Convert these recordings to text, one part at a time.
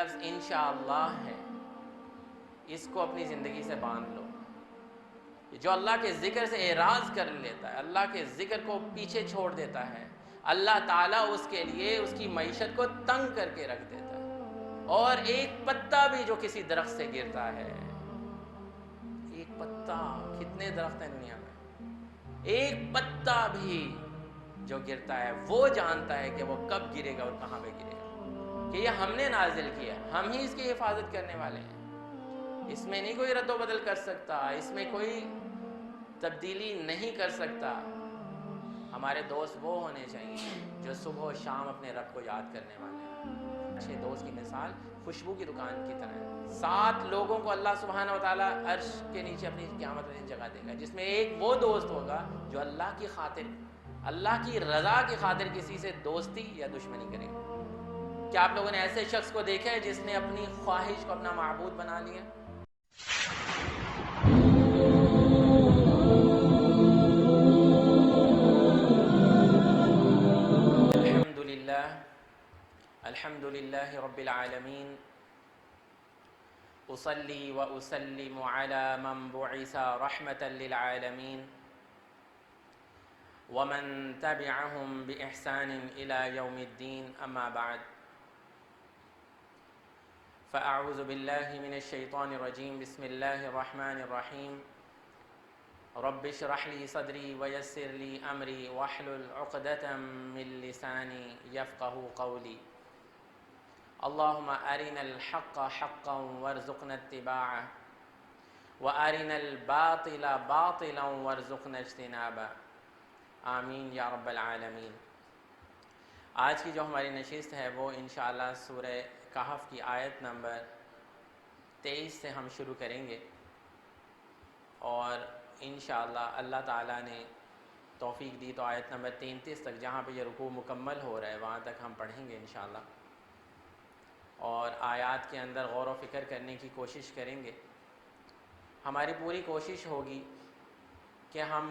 لفظ انشاءاللہ ہے، اس کو اپنی زندگی سے باندھ لو۔ جو اللہ کے ذکر سے اعراض کر لیتا ہے، اللہ کے ذکر کو پیچھے چھوڑ دیتا ہے، اللہ تعالیٰ اس کے لیے اس کی معیشت کو تنگ کر کے رکھ دیتا ہے۔ اور ایک پتا بھی جو کسی درخت سے گرتا ہے، ایک پتا، کتنے درخت ہیں دنیا میں، ایک پتا بھی جو گرتا ہے وہ جانتا ہے کہ وہ کب گرے گا اور کہاں پہ گرے گا، کہ یہ ہم نے نازل کیا، ہم ہی اس کی حفاظت کرنے والے ہیں۔ اس میں نہیں کوئی رد و بدل کر سکتا، اس میں کوئی تبدیلی نہیں کر سکتا۔ ہمارے دوست وہ ہونے چاہیے جو صبح و شام اپنے رب کو یاد کرنے والے ہیں۔ اچھے دوست کی مثال خوشبو کی دکان کی طرح ہے۔ 7 لوگوں کو اللہ سبحانہ وتعالیٰ عرش کے نیچے اپنی قیامت میں جگہ دے گا، جس میں ایک وہ دوست ہوگا جو اللہ کی خاطر، اللہ کی رضا کی خاطر کسی سے دوستی یا دشمنی کرے گا۔ کیا آپ لوگوں نے ایسے شخص کو دیکھا ہے جس نے اپنی خواہش کو اپنا معبود بنا لیا؟ الحمد للہ رب العالمین، اصلی و اسلم علی من بعث رحمتا للعالمین ومن تبعهم بإحسان إلى يوم الدين، اما بعد، فأعوذ باللہ من الشیطان الرجیم، بسم اللہ الرحمن الرحیم، رب اشرح لی صدری ویسر لی امری واحلل عقدۃ من لسانی یفقهوا قولی، اللہم ارنا الحق حقا وارزقنا اتباعہ وارنا الباطل باطلا وارزقنا اجتنابہ، آمین یا رب العالمین۔ آج کی جو ہماری نشست ہے وہ انشاءاللہ سورہ کہف کی آیت نمبر 23 سے ہم شروع کریں گے، اور انشاءاللہ اللہ تعالیٰ نے توفیق دی تو آیت نمبر 33 تک، جہاں پہ یہ رکوع مکمل ہو رہا ہے، وہاں تک ہم پڑھیں گے انشاءاللہ، اور آیات کے اندر غور و فکر کرنے کی کوشش کریں گے۔ ہماری پوری کوشش ہوگی کہ ہم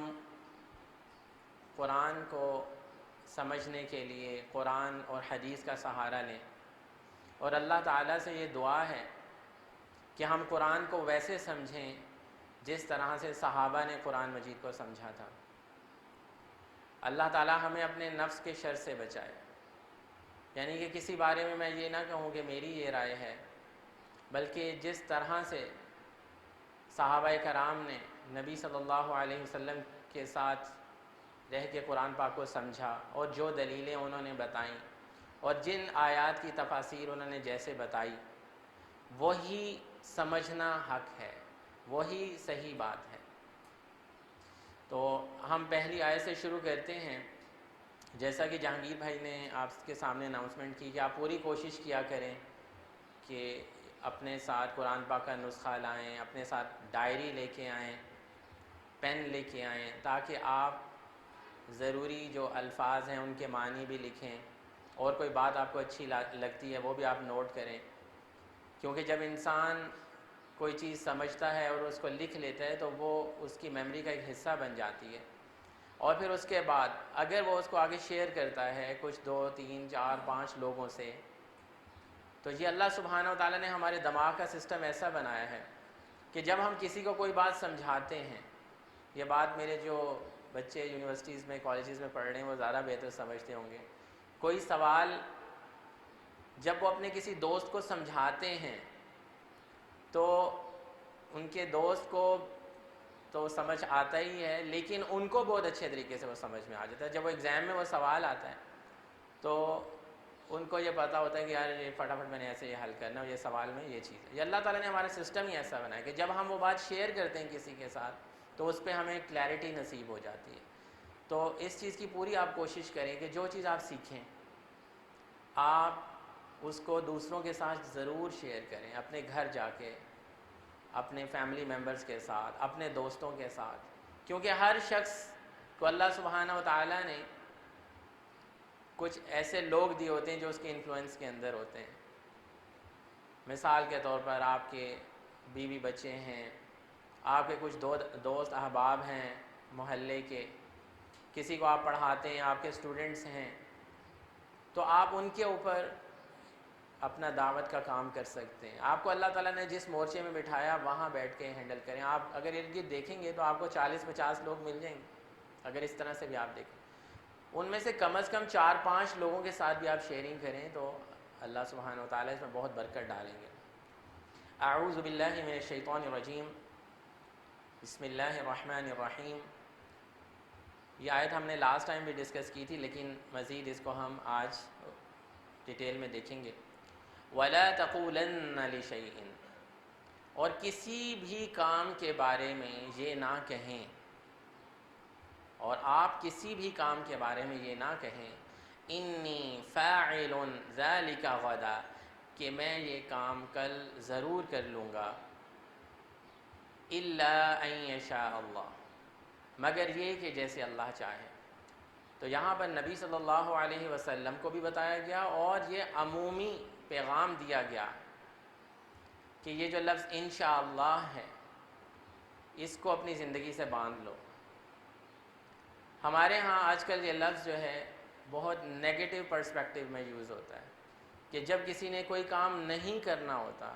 قرآن کو سمجھنے کے لیے قرآن اور حدیث کا سہارا لیں، اور اللہ تعالیٰ سے یہ دعا ہے کہ ہم قرآن کو ویسے سمجھیں جس طرح سے صحابہ نے قرآن مجید کو سمجھا تھا۔ اللہ تعالیٰ ہمیں اپنے نفس کے شر سے بچائے، یعنی کہ کسی بارے میں میں یہ نہ کہوں کہ میری یہ رائے ہے، بلکہ جس طرح سے صحابہ کرام نے نبی صلی اللہ علیہ وسلم کے ساتھ رہ کے قرآن پاک کو سمجھا، اور جو دلیلیں انہوں نے بتائیں اور جن آیات کی تفاسیر انہوں نے جیسے بتائی، وہی سمجھنا حق ہے، وہی صحیح بات ہے۔ تو ہم پہلی آیت سے شروع کرتے ہیں۔ جیسا کہ جہانگیر بھائی نے آپ کے سامنے اناؤنسمنٹ کی کہ آپ پوری کوشش کیا کریں کہ اپنے ساتھ قرآن پاک کا نسخہ لائیں، اپنے ساتھ ڈائری لے کے آئیں، پین لے کے آئیں، تاکہ آپ ضروری جو الفاظ ہیں ان کے معنی بھی لکھیں، اور کوئی بات آپ کو اچھی لگتی ہے وہ بھی آپ نوٹ کریں، کیونکہ جب انسان کوئی چیز سمجھتا ہے اور اس کو لکھ لیتا ہے تو وہ اس کی میموری کا ایک حصہ بن جاتی ہے، اور پھر اس کے بعد اگر وہ اس کو آگے شیئر کرتا ہے کچھ 2 3 4 5 لوگوں سے، تو یہ اللہ سبحانہ وتعالیٰ نے ہمارے دماغ کا سسٹم ایسا بنایا ہے کہ جب ہم کسی کو کوئی بات سمجھاتے ہیں، یہ بات میرے جو بچے یونیورسٹیز میں کالجز میں پڑھ رہے ہیں وہ زیادہ بہتر سمجھتے ہوں گے، کوئی سوال جب وہ اپنے کسی دوست کو سمجھاتے ہیں تو ان کے دوست کو تو سمجھ آتا ہی ہے، لیکن ان کو بہت اچھے طریقے سے وہ سمجھ میں آ جاتا ہے۔ جب وہ ایگزام میں وہ سوال آتا ہے تو ان کو یہ پتہ ہوتا ہے کہ یار یہ فٹافٹ میں نے ایسے یہ حل کرنا ہے، اور یہ سوال میں یہ چیز ہے۔ یہ اللہ تعالیٰ نے ہمارا سسٹم ہی ایسا بنایا کہ جب ہم وہ بات شیئر کرتے ہیں کسی کے ساتھ تو اس پہ ہمیں کلیئرٹی نصیب ہو جاتی ہے۔ تو اس چیز کی پوری آپ کوشش کریں کہ جو چیز آپ سیکھیں آپ اس کو دوسروں کے ساتھ ضرور شیئر کریں، اپنے گھر جا کے، اپنے فیملی ممبرز کے ساتھ، اپنے دوستوں کے ساتھ، کیونکہ ہر شخص کو اللہ سبحانہ وتعالیٰ نے کچھ ایسے لوگ دیے ہوتے ہیں جو اس کے انفلوئنس کے اندر ہوتے ہیں۔ مثال کے طور پر آپ کے بیوی بچے ہیں، آپ کے کچھ دوست احباب ہیں محلے کے، کسی کو آپ پڑھاتے ہیں، آپ کے اسٹوڈنٹس ہیں، تو آپ ان کے اوپر اپنا دعوت کا کام کر سکتے ہیں. آپ کو اللہ تعالیٰ نے جس مورچے میں بٹھایا وہاں بیٹھ کے ہینڈل کریں. آپ اگر ارد گرد دیکھیں گے تو آپ کو 40-50 لوگ مل جائیں گے اگر اس طرح سے بھی آپ دیکھیں. ان میں سے کم از کم 4-5 لوگوں کے ساتھ بھی آپ شیئرنگ کریں تو اللہ سبحانہ و تعالیٰ اس میں بہت برکت ڈالیں گے. اعوذ باللہ من الشیطان الرجیم. بسم اللہ الرحمن الرحیم. یہ آیت ہم نے لاسٹ ٹائم بھی ڈسکس کی تھی لیکن مزید اس کو ہم آج ڈیٹیل میں دیکھیں گے. وَلَا تَقُولَنَّ لِشَيْءٍ. اور کسی بھی کام کے بارے میں یہ نہ کہیں، اور آپ کسی بھی کام کے بارے میں یہ نہ کہیں انی فاعل ذلک غدا، کہ میں یہ کام کل ضرور کر لوں گا. الا ان یشاء اللہ، مگر یہ کہ جیسے اللہ چاہے. تو یہاں پر نبی صلی اللہ علیہ وسلم کو بھی بتایا گیا اور یہ عمومی پیغام دیا گیا کہ یہ جو لفظ انشاءاللہ ہے اس کو اپنی زندگی سے باندھ لو. ہمارے ہاں آج کل یہ لفظ جو ہے بہت نیگیٹو پرسپیکٹیو میں یوز ہوتا ہے کہ جب کسی نے کوئی کام نہیں کرنا ہوتا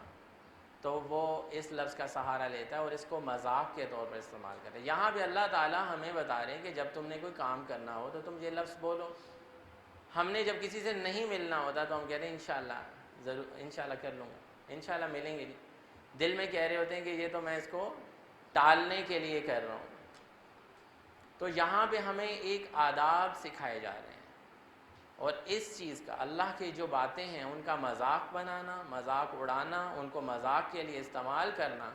تو وہ اس لفظ کا سہارا لیتا ہے اور اس کو مذاق کے طور پر استعمال کرتا ہے. یہاں بھی اللہ تعالیٰ ہمیں بتا رہے ہیں کہ جب تم نے کوئی کام کرنا ہو تو تم یہ لفظ بولو. ہم نے جب کسی سے نہیں ملنا ہوتا تو ہم کہتے ہیں انشاءاللہ ضرور، انشاءاللہ کر لوں گا، انشاءاللہ ملیں گے. دل میں کہہ رہے ہوتے ہیں کہ یہ تو میں اس کو ٹالنے کے لیے کر رہا ہوں. تو یہاں پہ ہمیں ایک آداب سکھائے جا رہے ہیں اور اس چیز کا اللہ کی جو باتیں ہیں ان کا مذاق بنانا، مذاق اڑانا، ان کو مذاق کے لیے استعمال کرنا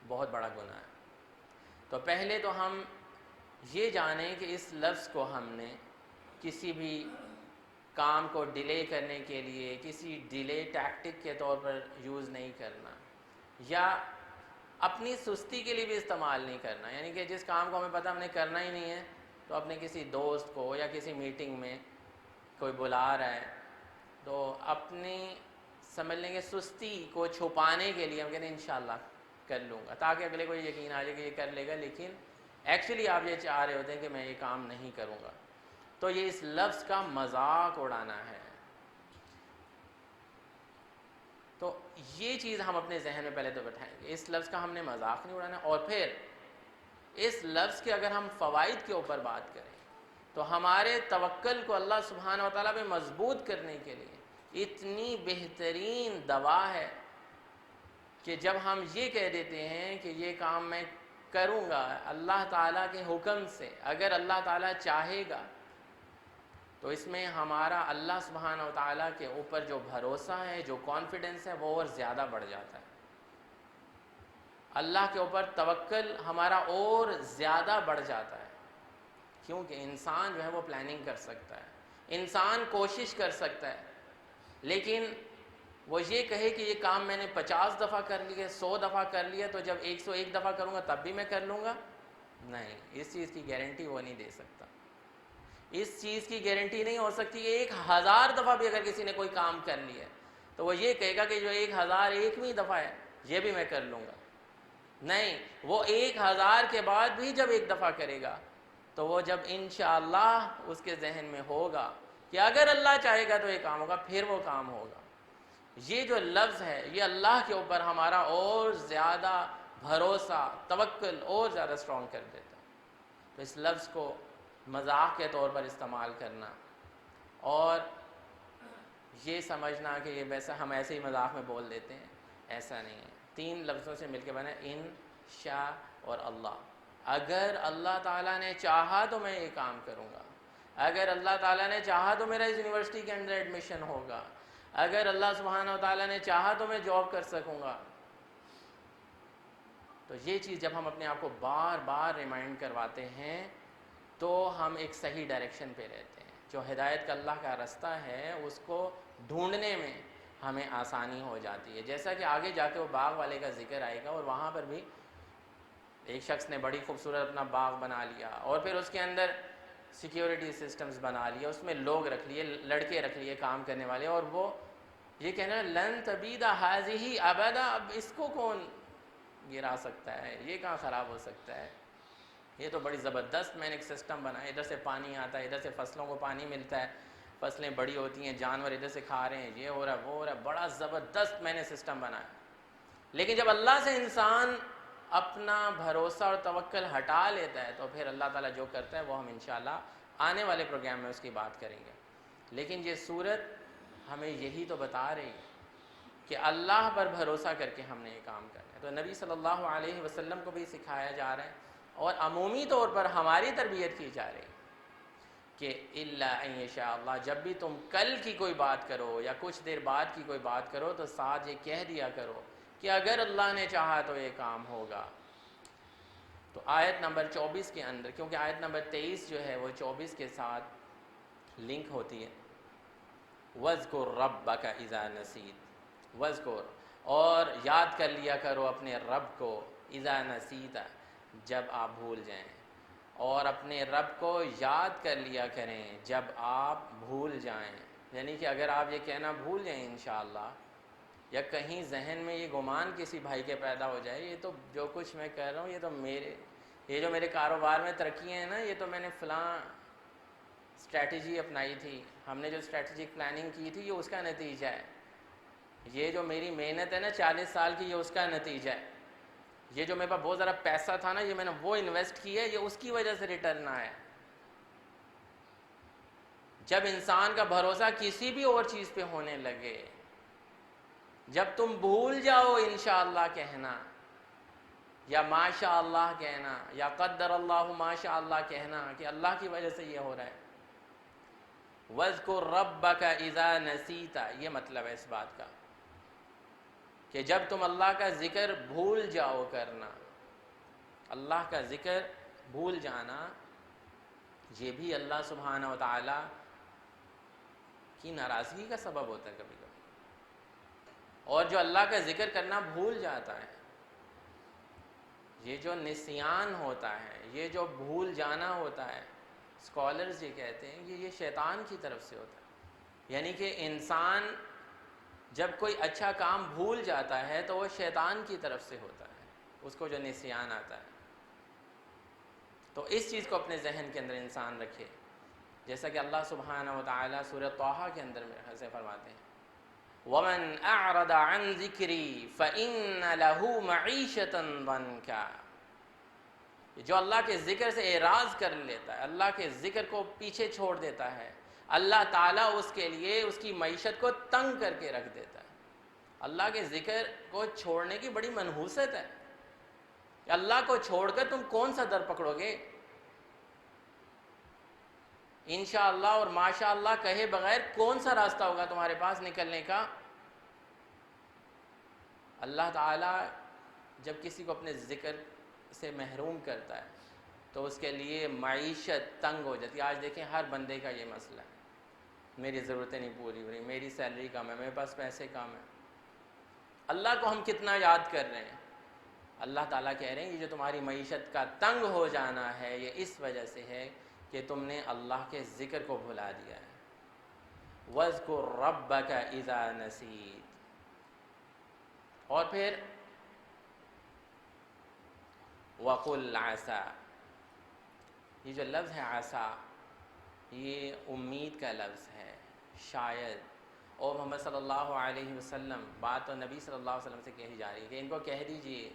بہت بڑا گناہ ہے. تو پہلے تو ہم یہ جانیں کہ اس لفظ کو ہم نے کسی بھی کام کو ڈیلے کرنے کے لیے، کسی ڈیلے ٹیکٹک کے طور پر یوز نہیں کرنا، یا اپنی سستی کے لیے بھی استعمال نہیں کرنا. یعنی کہ جس کام کو ہمیں پتہ ہم نے کرنا ہی نہیں ہے تو اپنے کسی دوست کو یا کسی میٹنگ میں کوئی بلا رہا ہے تو اپنی سمجھ لیں گے سستی کو چھپانے کے لیے ہم کہتے ہیں انشاءاللہ کر لوں گا، تاکہ اگلے کو یقین آ جائے کہ یہ کر لے گا، لیکن ایکچولی آپ یہ چاہ رہے ہوتے ہیں کہ میں یہ کام نہیں کروں گا. تو یہ اس لفظ کا مذاق اڑانا ہے. تو یہ چیز ہم اپنے ذہن میں پہلے تو بٹھائیں گے، اس لفظ کا ہم نے مذاق نہیں اڑانا. اور پھر اس لفظ کے اگر ہم فوائد کے اوپر بات کریں تو ہمارے توکل کو اللہ سبحانہ و تعالیٰ پہ مضبوط کرنے کے لیے اتنی بہترین دوا ہے کہ جب ہم یہ کہہ دیتے ہیں کہ یہ کام میں کروں گا اللہ تعالیٰ کے حکم سے، اگر اللہ تعالیٰ چاہے گا، تو اس میں ہمارا اللہ سبحانہ و تعالیٰ کے اوپر جو بھروسہ ہے، جو کانفیڈنس ہے، وہ اور زیادہ بڑھ جاتا ہے. اللہ کے اوپر توکل ہمارا اور زیادہ بڑھ جاتا ہے، کیونکہ انسان جو ہے وہ پلاننگ کر سکتا ہے، انسان کوشش کر سکتا ہے، لیکن وہ یہ کہے کہ یہ کام میں نے 50 دفعہ کر لیا، 100 دفعہ کر لیا، تو جب 101 دفعہ کروں گا تب بھی میں کر لوں گا، نہیں، اس چیز کی گارنٹی وہ نہیں دے سکتا. اس چیز کی گارنٹی نہیں ہو سکتی کہ 1000 دفعہ بھی اگر کسی نے کوئی کام کر لیا تو وہ یہ کہے گا کہ جو 1001ویں دفعہ ہے یہ بھی میں کر لوں گا. نہیں، وہ 1000 کے بعد بھی جب ایک دفعہ کرے گا تو وہ جب انشاءاللہ اس کے ذہن میں ہوگا کہ اگر اللہ چاہے گا تو یہ کام ہوگا، پھر وہ کام ہوگا. یہ جو لفظ ہے یہ اللہ کے اوپر ہمارا اور زیادہ بھروسہ، توکل اور زیادہ اسٹرانگ کر دیتا ہے. تو اس لفظ کو مذاق کے طور پر استعمال کرنا اور یہ سمجھنا کہ یہ ویسا ہم ایسے ہی مذاق میں بول دیتے ہیں، ایسا نہیں ہے. 3 لفظوں سے مل کے بنا ان شاء اور اللہ. اگر اللہ تعالیٰ نے چاہا تو میں یہ کام کروں گا، اگر اللہ تعالیٰ نے چاہا تو میرا اس یونیورسٹی کے اندر ایڈمیشن ہوگا، اگر اللہ سبحانہ و تعالیٰ نے چاہا تو میں جاب کر سکوں گا. تو یہ چیز جب ہم اپنے آپ کو بار بار ریمائنڈ کرواتے ہیں تو ہم ایک صحیح ڈائریکشن پہ رہتے ہیں. جو ہدایت کا اللہ کا راستہ ہے اس کو ڈھونڈنے میں ہمیں آسانی ہو جاتی ہے. جیسا کہ آگے جا کے وہ باغ والے کا ذکر آئے گا، اور وہاں پر بھی ایک شخص نے بڑی خوبصورت اپنا باغ بنا لیا اور پھر اس کے اندر سیکیورٹی سسٹمز بنا لیا، اس میں لوگ رکھ لیے، لڑکے رکھ لیے کام کرنے والے، اور وہ یہ کہنا لن تبید ہذہ ابدا، اب اس کو کون گرا سکتا ہے، یہ کہاں خراب ہو سکتا ہے، یہ تو بڑی زبردست میں نے ایک سسٹم بنایا، ادھر سے پانی آتا ہے، ادھر سے فصلوں کو پانی ملتا ہے، فصلیں بڑی ہوتی ہیں، جانور ادھر سے کھا رہے ہیں، یہ ہو رہا ہے وہ ہو رہا ہے، بڑا زبردست میں نے سسٹم بنایا. لیکن جب اللہ سے انسان اپنا بھروسہ اور توکل ہٹا لیتا ہے تو پھر اللہ تعالیٰ جو کرتا ہے وہ ہم انشاءاللہ آنے والے پروگرام میں اس کی بات کریں گے. لیکن یہ صورت ہمیں یہی تو بتا رہی ہے کہ اللہ پر بھروسہ کر کے ہم نے یہ کام کرنا ہے. تو نبی صلی اللہ علیہ وسلم کو بھی سکھایا جا رہا ہے اور عمومی طور پر ہماری تربیت کی جا رہی ہے کہ الا ان یشاء اللہ، جب بھی تم کل کی کوئی بات کرو یا کچھ دیر بعد کی کوئی بات کرو تو ساتھ یہ کہہ دیا کرو کہ اگر اللہ نے چاہا تو یہ کام ہوگا. تو آیت نمبر 24 کے اندر، کیونکہ آیت نمبر 23 جو ہے وہ 24 کے ساتھ لنک ہوتی ہے، وَاذْكُرْ رَبَّكَ إِذَا نَسِيتَ، وَاذْكُرْ، اور یاد کر لیا کرو اپنے رب کو، اذا نسیت، جب آپ بھول جائیں، اور اپنے رب کو یاد کر لیا کریں جب آپ بھول جائیں. یعنی کہ اگر آپ یہ کہنا بھول جائیں انشاءاللہ، یا کہیں ذہن میں یہ گمان کسی بھائی کے پیدا ہو جائے یہ تو جو کچھ میں کہہ رہا ہوں یہ جو میرے کاروبار میں ترقیاں ہیں نا، یہ تو میں نے فلاں اسٹریٹجی اپنائی تھی، ہم نے جو اسٹریٹجک پلاننگ کی تھی یہ اس کا نتیجہ ہے، یہ جو میری محنت ہے نا 40 سال کی یہ اس کا نتیجہ ہے، یہ جو میرے پاس بہت ذرا پیسہ تھا نا یہ میں نے وہ انویسٹ کیا ہے، یہ اس کی وجہ سے ریٹرن آیا. جب انسان کا بھروسہ کسی بھی اور چیز پہ ہونے لگے، جب تم بھول جاؤ انشاءاللہ کہنا یا ماشاء اللہ کہنا یا قدر اللہ ماشاء اللہ کہنا کہ اللہ کی وجہ سے یہ ہو رہا ہے، وَاذْكُرْ رَبَّكَ إِذَا نَسِيتَ، یہ مطلب ہے اس بات کا کہ جب تم اللہ کا ذکر بھول جاؤ کرنا، اللہ کا ذکر بھول جانا یہ بھی اللہ سبحانہ و تعالی کی ناراضگی کا سبب ہوتا ہے کبھی کبھی. اور جو اللہ کا ذکر کرنا بھول جاتا ہے، یہ جو نسیان ہوتا ہے، یہ جو بھول جانا ہوتا ہے، اسکالرز یہ کہتے ہیں کہ یہ شیطان کی طرف سے ہوتا ہے. یعنی کہ انسان جب کوئی اچھا کام بھول جاتا ہے تو وہ شیطان کی طرف سے ہوتا ہے، اس کو جو نسیان آتا ہے. تو اس چیز کو اپنے ذہن کے اندر انسان رکھے، جیسا کہ اللہ سبحانہ و تعالیٰ سورہ طٰہٰ کے اندر ایسے فرماتے ہیں، وَمَنْ أَعْرَضَ عَنْ ذِكْرِي فَإِنَّ لَهُ مَعِيشَةً ضَنْكًا. جو اللہ کے ذکر سے اعراض کر لیتا ہے، اللہ کے ذکر کو پیچھے چھوڑ دیتا ہے، اللہ تعالیٰ اس کے لیے اس کی معیشت کو تنگ کر کے رکھ دیتا ہے. اللہ کے ذکر کو چھوڑنے کی بڑی منحوست ہے کہ اللہ کو چھوڑ کر تم کون سا در پکڑو گے. انشاءاللہ اور ماشاءاللہ کہے بغیر کون سا راستہ ہوگا تمہارے پاس نکلنے کا. اللہ تعالیٰ جب کسی کو اپنے ذکر سے محروم کرتا ہے تو اس کے لیے معیشت تنگ ہو جاتی ہے. آج دیکھیں ہر بندے کا یہ مسئلہ ہے، میری ضرورتیں نہیں پوری ہو رہی، میری سیلری کم ہے، میرے پاس پیسے کم ہیں. اللہ کو ہم کتنا یاد کر رہے ہیں. اللہ تعالیٰ کہہ رہے ہیں یہ جو تمہاری معیشت کا تنگ ہو جانا ہے یہ اس وجہ سے ہے کہ تم نے اللہ کے ذکر کو بھلا دیا ہے. وَاذْكُرْ رَبَّكَ إِذَا نَسِيتَ. اور پھر وَقُلْ عَسَىٰ، یہ جو لفظ ہے عَسَىٰ یہ امید کا لفظ ہے، شاید. اور محمد صلی اللہ علیہ وسلم، بات تو نبی صلی اللہ علیہ وسلم سے کہی جا رہی ہے کہ ان کو کہہ دیجئے،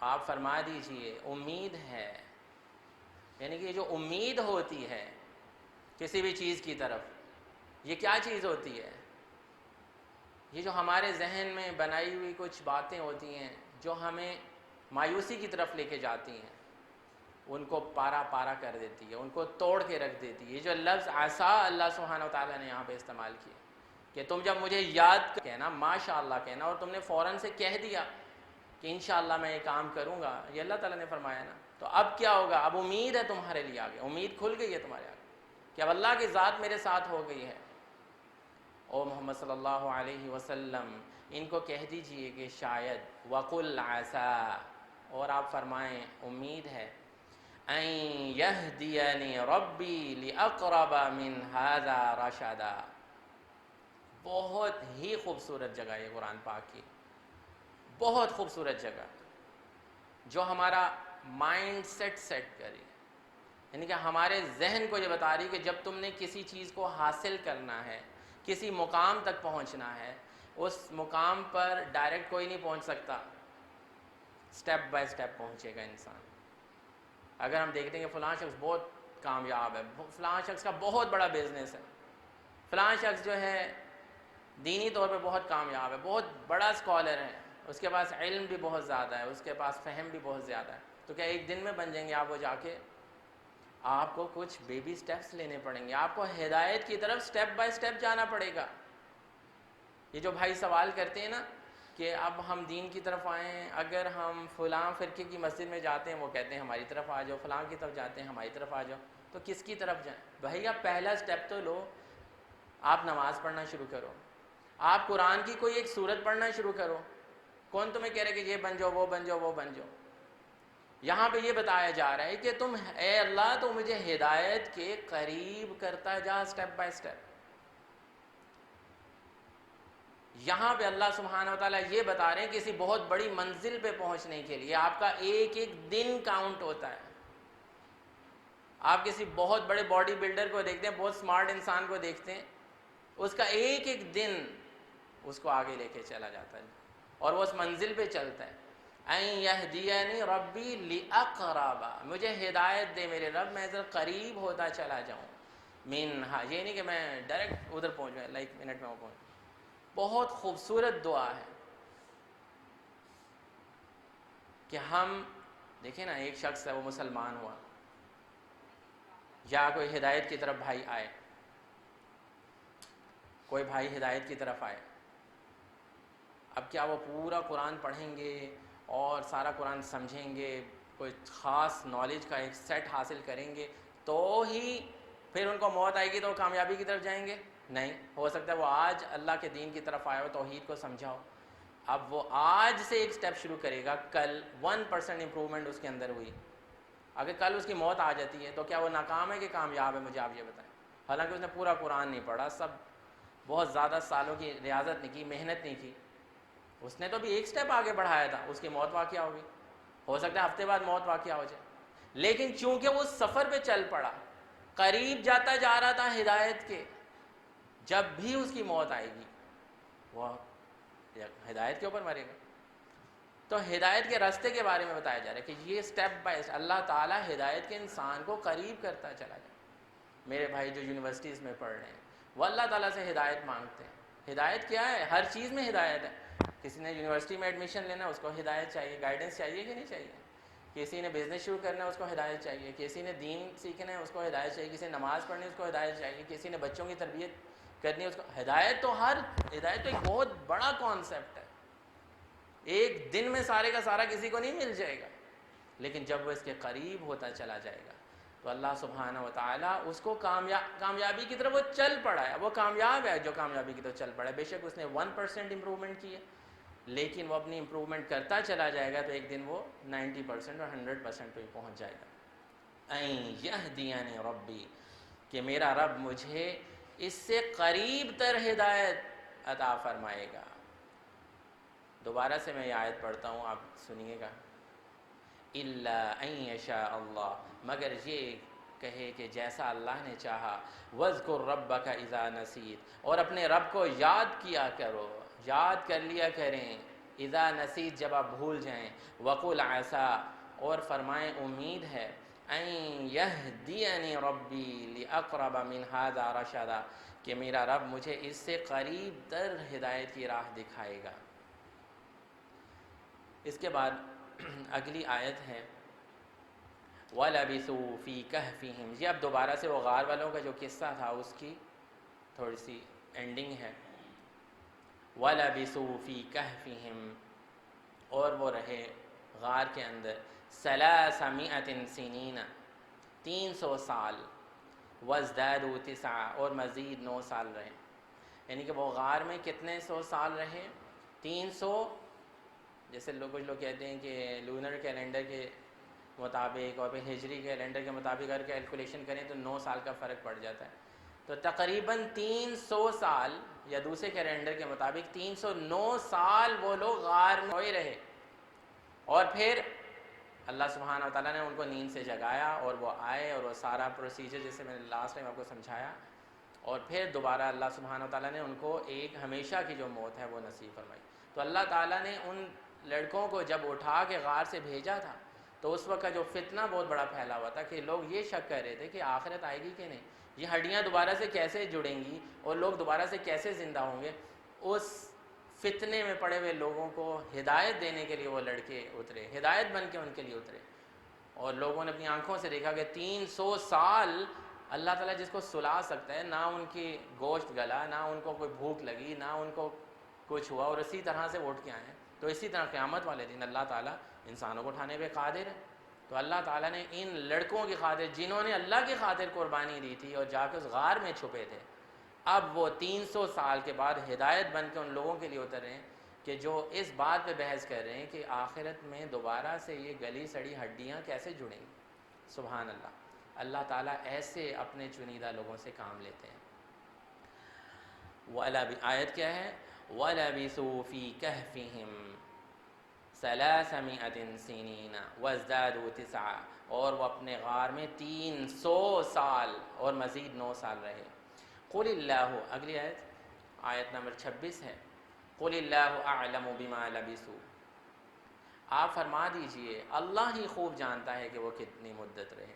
آپ فرما دیجئے امید ہے. یعنی کہ یہ جو امید ہوتی ہے کسی بھی چیز کی طرف، یہ کیا چیز ہوتی ہے؟ یہ جو ہمارے ذہن میں بنائی ہوئی کچھ باتیں ہوتی ہیں جو ہمیں مایوسی کی طرف لے کے جاتی ہیں، ان کو پارا پارا کر دیتی ہے، ان کو توڑ کے رکھ دیتی ہے. یہ جو لفظ عسیٰ اللہ سبحانہ و تعالیٰ نے یہاں پہ استعمال کیا کہ تم جب مجھے یاد کہنا، ماشاء اللہ کہنا، اور تم نے فوراً سے کہہ دیا کہ انشاءاللہ میں یہ کام کروں گا، یہ اللہ تعالیٰ نے فرمایا نا. تو اب کیا ہوگا؟ اب امید ہے تمہارے لیے، آگے امید کھل گئی ہے تمہارے آگے کہ اب اللہ کی ذات میرے ساتھ ہو گئی ہے. او محمد صلی اللہ علیہ وسلم ان کو کہہ دیجئے کہ شاید، وَقُلْ عَسَىٰ، اور آپ فرمائیں امید ہے، أَن يَهْدِيَنِي رَبِّي لِأَقْرَبَ مِنْ هَذَا رَشَدًا. بہت ہی خوبصورت جگہ ہے قرآن پاک کی، بہت خوبصورت جگہ جو ہمارا مائنڈ سیٹ کرے یعنی کہ ہمارے ذہن کو یہ بتا رہی کہ جب تم نے کسی چیز کو حاصل کرنا ہے، کسی مقام تک پہنچنا ہے، اس مقام پر ڈائریکٹ کوئی نہیں پہنچ سکتا، سٹیپ بائی سٹیپ پہنچے گا انسان۔ اگر ہم دیکھتے ہیں کہ فلاں شخص بہت کامیاب ہے، فلاں شخص کا بہت بڑا بزنس ہے، فلاں شخص جو ہے دینی طور پہ بہت کامیاب ہے، بہت بڑا اسکالر ہے، اس کے پاس علم بھی بہت زیادہ ہے، اس کے پاس فہم بھی بہت زیادہ ہے، تو کیا ایک دن میں بن جائیں گے آپ وہ؟ جا کے آپ کو کچھ بیبی سٹیپس لینے پڑیں گے، آپ کو ہدایت کی طرف سٹیپ بائی سٹیپ جانا پڑے گا۔ یہ جو بھائی سوال کرتے ہیں نا کہ اب ہم دین کی طرف آئیں، اگر ہم فلاں فرقے کی مسجد میں جاتے ہیں وہ کہتے ہیں ہماری طرف آ جاؤ، فلاں کی طرف جاتے ہیں ہماری طرف آ جاؤ، تو کس کی طرف جائیں؟ بھائی آپ پہلا سٹیپ تو لو، آپ نماز پڑھنا شروع کرو، آپ قرآن کی کوئی ایک سورت پڑھنا شروع کرو۔ کون تمہیں کہہ رہے کہ یہ بن جاؤ، وہ بن جاؤ، وہ بن جاؤ؟ یہاں پہ یہ بتایا جا رہا ہے کہ تم اے اللہ تو مجھے ہدایت کے قریب کرتا جا سٹیپ بائی سٹیپ۔ یہاں پہ اللہ سبحانہ وتعالیٰ یہ بتا رہے ہیں کسی بہت بڑی منزل پہ پہنچنے کے لیے آپ کا ایک ایک دن کاؤنٹ ہوتا ہے۔ آپ کسی بہت بڑے باڈی بلڈر کو دیکھتے ہیں، بہت سمارٹ انسان کو دیکھتے ہیں، اس کا ایک ایک دن اس کو آگے لے کے چلا جاتا ہے اور وہ اس منزل پہ چلتا ہے۔ این یہدینی ربی لاقرب، مجھے ہدایت دے میرے رب، میں ذرا قریب ہوتا چلا جاؤں منہا، یہ نہیں کہ میں ڈائریکٹ ادھر پہنچ جاؤں، ایک منٹ میں وہ پہنچ۔ بہت خوبصورت دعا ہے کہ ہم دیکھیں نا، ایک شخص ہے وہ مسلمان ہوا یا کوئی ہدایت کی طرف بھائی آئے، کوئی بھائی ہدایت کی طرف آئے، اب کیا وہ پورا قرآن پڑھیں گے اور سارا قرآن سمجھیں گے، کوئی خاص نالج کا ایک سیٹ حاصل کریں گے تو ہی پھر ان کو موت آئے گی تو وہ کامیابی کی طرف جائیں گے؟ نہیں، ہو سکتا ہے وہ آج اللہ کے دین کی طرف آئے ہو، توحید کو سمجھا ہو، اب وہ آج سے ایک سٹیپ شروع کرے گا، کل 1% امپرومنٹ اس کے اندر ہوئی، اگر کل اس کی موت آ جاتی ہے تو کیا وہ ناکام ہے کہ کامیاب ہے؟ مجھے آپ یہ بتائیں۔ حالانکہ اس نے پورا قرآن نہیں پڑھا، سب بہت زیادہ سالوں کی ریاضت نہیں کی، محنت نہیں کی، اس نے تو بھی ایک سٹیپ آگے بڑھایا تھا، اس کی موت واقعہ ہوگی، ہو سکتا ہے ہفتے بعد موت واقعہ ہو جائے، لیکن چونکہ وہ سفر پہ چل پڑا، قریب جاتا جا رہا تھا ہدایت کے، جب بھی اس کی موت آئے گی وہ ہدایت کے اوپر مرے گا۔ تو ہدایت کے راستے کے بارے میں بتایا جا رہا ہے کہ یہ سٹیپ بائی اللہ تعالیٰ ہدایت کے انسان کو قریب کرتا چلا جائے۔ میرے بھائی جو یونیورسٹیز میں پڑھ رہے ہیں وہ اللہ تعالیٰ سے ہدایت مانگتے ہیں۔ ہدایت کیا ہے؟ ہر چیز میں ہدایت ہے۔ کسی نے یونیورسٹی میں ایڈمیشن لینا ہے اس کو ہدایت چاہیے، گائیڈنس چاہیے کہ نہیں چاہیے؟ کسی نے بزنس شروع کرنا ہے اس کو ہدایت چاہیے، کسی نے دین سیکھنا ہے اس کو ہدایت چاہیے، کسی نے نماز پڑھنی ہے اس کو ہدایت چاہیے، کسی نے بچوں کی تربیت کرنی ہے اس کو ہدایت۔ تو ہدایت تو ایک بہت بڑا کانسیپٹ ہے، ایک دن میں سارے کا سارا کسی کو نہیں مل جائے گا، لیکن جب وہ اس کے قریب ہوتا چلا جائے گا تو اللہ سبحانہ و تعالیٰ اس کو کامیابی کی طرف وہ چل پڑا ہے، وہ کامیاب ہے جو کامیابی کی طرف چل پڑا ہے۔ بے شک اس نے 1% امپرومنٹ کی ہے، لیکن وہ اپنی امپرومنٹ کرتا چلا جائے گا تو ایک دن وہ 90% اور 100% پہ پہنچ جائے گا۔ این یہدینی ربی، کہ میرا رب مجھے اس سے قریب تر ہدایت عطا فرمائے گا۔ دوبارہ سے میں یہ آیت پڑھتا ہوں، آپ سنیے گا۔ الا ان یشاء اللہ، مگر یہ کہے کہ جیسا اللہ نے چاہا۔ واذکر ربک اذا نسیت، اور اپنے رب کو یاد کیا کرو، یاد کر لیا کریں، اذا نسیت جب آپ بھول جائیں، وقل عسیٰ، اور فرمائیں امید ہے، ان یہدینی ربی لاقرب من ھذا رشدا، کہ میرا رب مجھے اس سے قریب تر ہدایت کی راہ دکھائے گا۔ اس کے بعد اگلی آیت ہے وَلَبِثُوا فِي كَهْفِهِمْ، یہ اب دوبارہ سے وہ غار والوں کا جو قصہ تھا اس کی تھوڑی سی اینڈنگ ہے۔ وَلَبِثُوا فِي كَهْفِهِمْ، اور وہ رہے غار کے اندر 300 سنین، 300 سال، وَازْدَادُوا 9، اور مزید 9 سال رہے، یعنی کہ وہ غار میں کتنے 100 سال رہے؟ 300، جیسے کچھ لوگ کہتے ہیں کہ لونر کیلنڈر کے مطابق اور پھر ہجری کیلنڈر کے مطابق اگر کیلکولیشن کریں تو 9 سال کا فرق پڑ جاتا ہے، تو تقریباً 300 سال، یا دوسرے کیلنڈر کے مطابق 309 سال وہ لوگ غار میں ہوئے رہے۔ اور پھر اللہ سبحانہ و تعالیٰ نے ان کو نیند سے جگایا اور وہ آئے اور وہ سارا پروسیجر جیسے میں نے لاسٹ ٹائم آپ کو سمجھایا، اور پھر دوبارہ اللہ سبحانہ و تعالیٰ نے ان کو ایک ہمیشہ کی جو موت ہے وہ نصیب فرمائی۔ تو اللہ تعالیٰ نے ان لڑکوں کو جب اٹھا کے غار سے بھیجا تھا تو اس وقت کا جو فتنہ بہت بڑا پھیلا ہوا تھا کہ لوگ یہ شک کر رہے تھے کہ آخرت آئے گی کہ نہیں، یہ ہڈیاں دوبارہ سے کیسے جڑیں گی اور لوگ دوبارہ سے کیسے زندہ ہوں گے۔ اس فتنے میں پڑے ہوئے لوگوں کو ہدایت دینے کے لیے وہ لڑکے اترے، ہدایت بن کے ان کے لیے اترے، اور لوگوں نے اپنی آنکھوں سے دیکھا کہ 300 سال اللہ تعالیٰ جس کو سلا سکتا ہے، نہ ان کی گوشت گلا، نہ ان کو کوئی بھوک لگی، نہ ان کو کچھ ہوا، اور اسی طرح سے اٹھ کے آئے ہیں۔ تو اسی طرح قیامت والے دن اللہ تعالیٰ انسانوں کو اٹھانے پہ قادر ہے۔ تو اللہ تعالیٰ نے ان لڑکوں کی خاطر جنہوں نے اللہ کی خاطر قربانی دی تھی اور جا کے اس غار میں چھپے تھے، اب وہ 300 سال کے بعد ہدایت بن کے ان لوگوں کے لیے اتر رہے ہیں کہ جو اس بات پہ بحث کر رہے ہیں کہ آخرت میں دوبارہ سے یہ گلی سڑی ہڈیاں کیسے جڑیں گی۔ سبحان اللہ، اللہ تعالیٰ ایسے اپنے چنیدہ لوگوں سے کام لیتے ہیں۔ آیت کیا ہے؟ وَلَبِثُوا فِي كَهْفِهِمْ 300 سِنِينَ وَازْدَادُوا 9، اور وہ اپنے غار میں 300 سال اور مزید 9 سال رہے۔ قُلِ اللَّهُ، اگلی آیت نمبر 26 ہے، قُلِ اللَّهُ أَعْلَمُ بِمَا لَبِثُوا، آپ فرما دیجئے اللہ ہی خوب جانتا ہے کہ وہ کتنی مدت رہے۔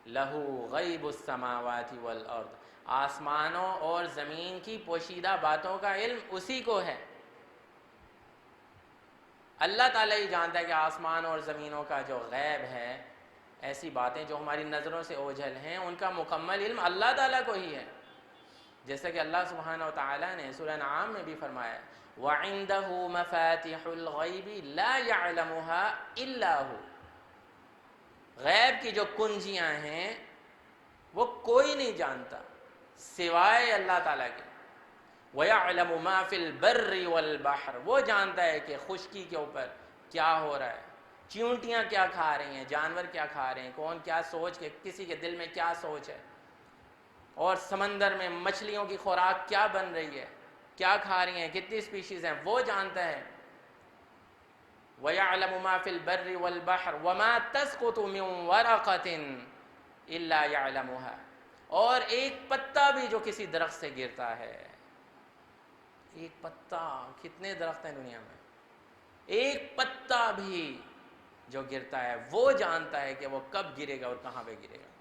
لَهُ غَيْبُ السَّمَاوَاتِ وَالْأَرْضِ، آسمانوں اور زمین کی پوشیدہ باتوں کا علم اسی کو ہے۔ اللہ تعالیٰ ہی جانتا ہے کہ آسمان اور زمینوں کا جو غیب ہے، ایسی باتیں جو ہماری نظروں سے اوجھل ہیں، ان کا مکمل علم اللہ تعالیٰ کو ہی ہے۔ جیسا کہ اللہ سبحانہ و تعالیٰ نے سورہ انعام میں بھی فرمایا، وَعِندَهُ مَفَاتِحُ الْغَيْبِ لَا يَعْلَمُهَا إِلَّا هُوَ، غیب کی جو کنجیاں ہیں وہ کوئی نہیں جانتا سوائے اللہ تعالیٰ کے۔ وَيَعْلَمُ مَا فِي الْبَرِّ وَالْبَحْرِ، وہ جانتا ہے کہ خشکی کے اوپر کیا ہو رہا ہے، چیونٹیاں کیا کھا رہی ہیں، جانور کیا کھا رہے ہیں، کون کیا سوچ کے، کسی کے دل میں کیا سوچ ہے، اور سمندر میں مچھلیوں کی خوراک کیا بن رہی ہے، کیا کھا رہی ہیں، کتنی سپیشیز ہیں، وہ جانتا ہے۔ وَيَعْلَمُ مَا فِي الْبَرِّ وَالْبَحْرِ وَمَا تَسْقُطُ مِنْ وَرَقَةٍ إِلَّا يَعْلَمُهَا، اور ایک پتا بھی جو کسی درخت سے گرتا ہے، ایک پتا، کتنے درخت ہیں دنیا میں، ایک پتا بھی جو گرتا ہے وہ جانتا ہے کہ وہ کب گرے گا اور کہاں پہ گرے گا۔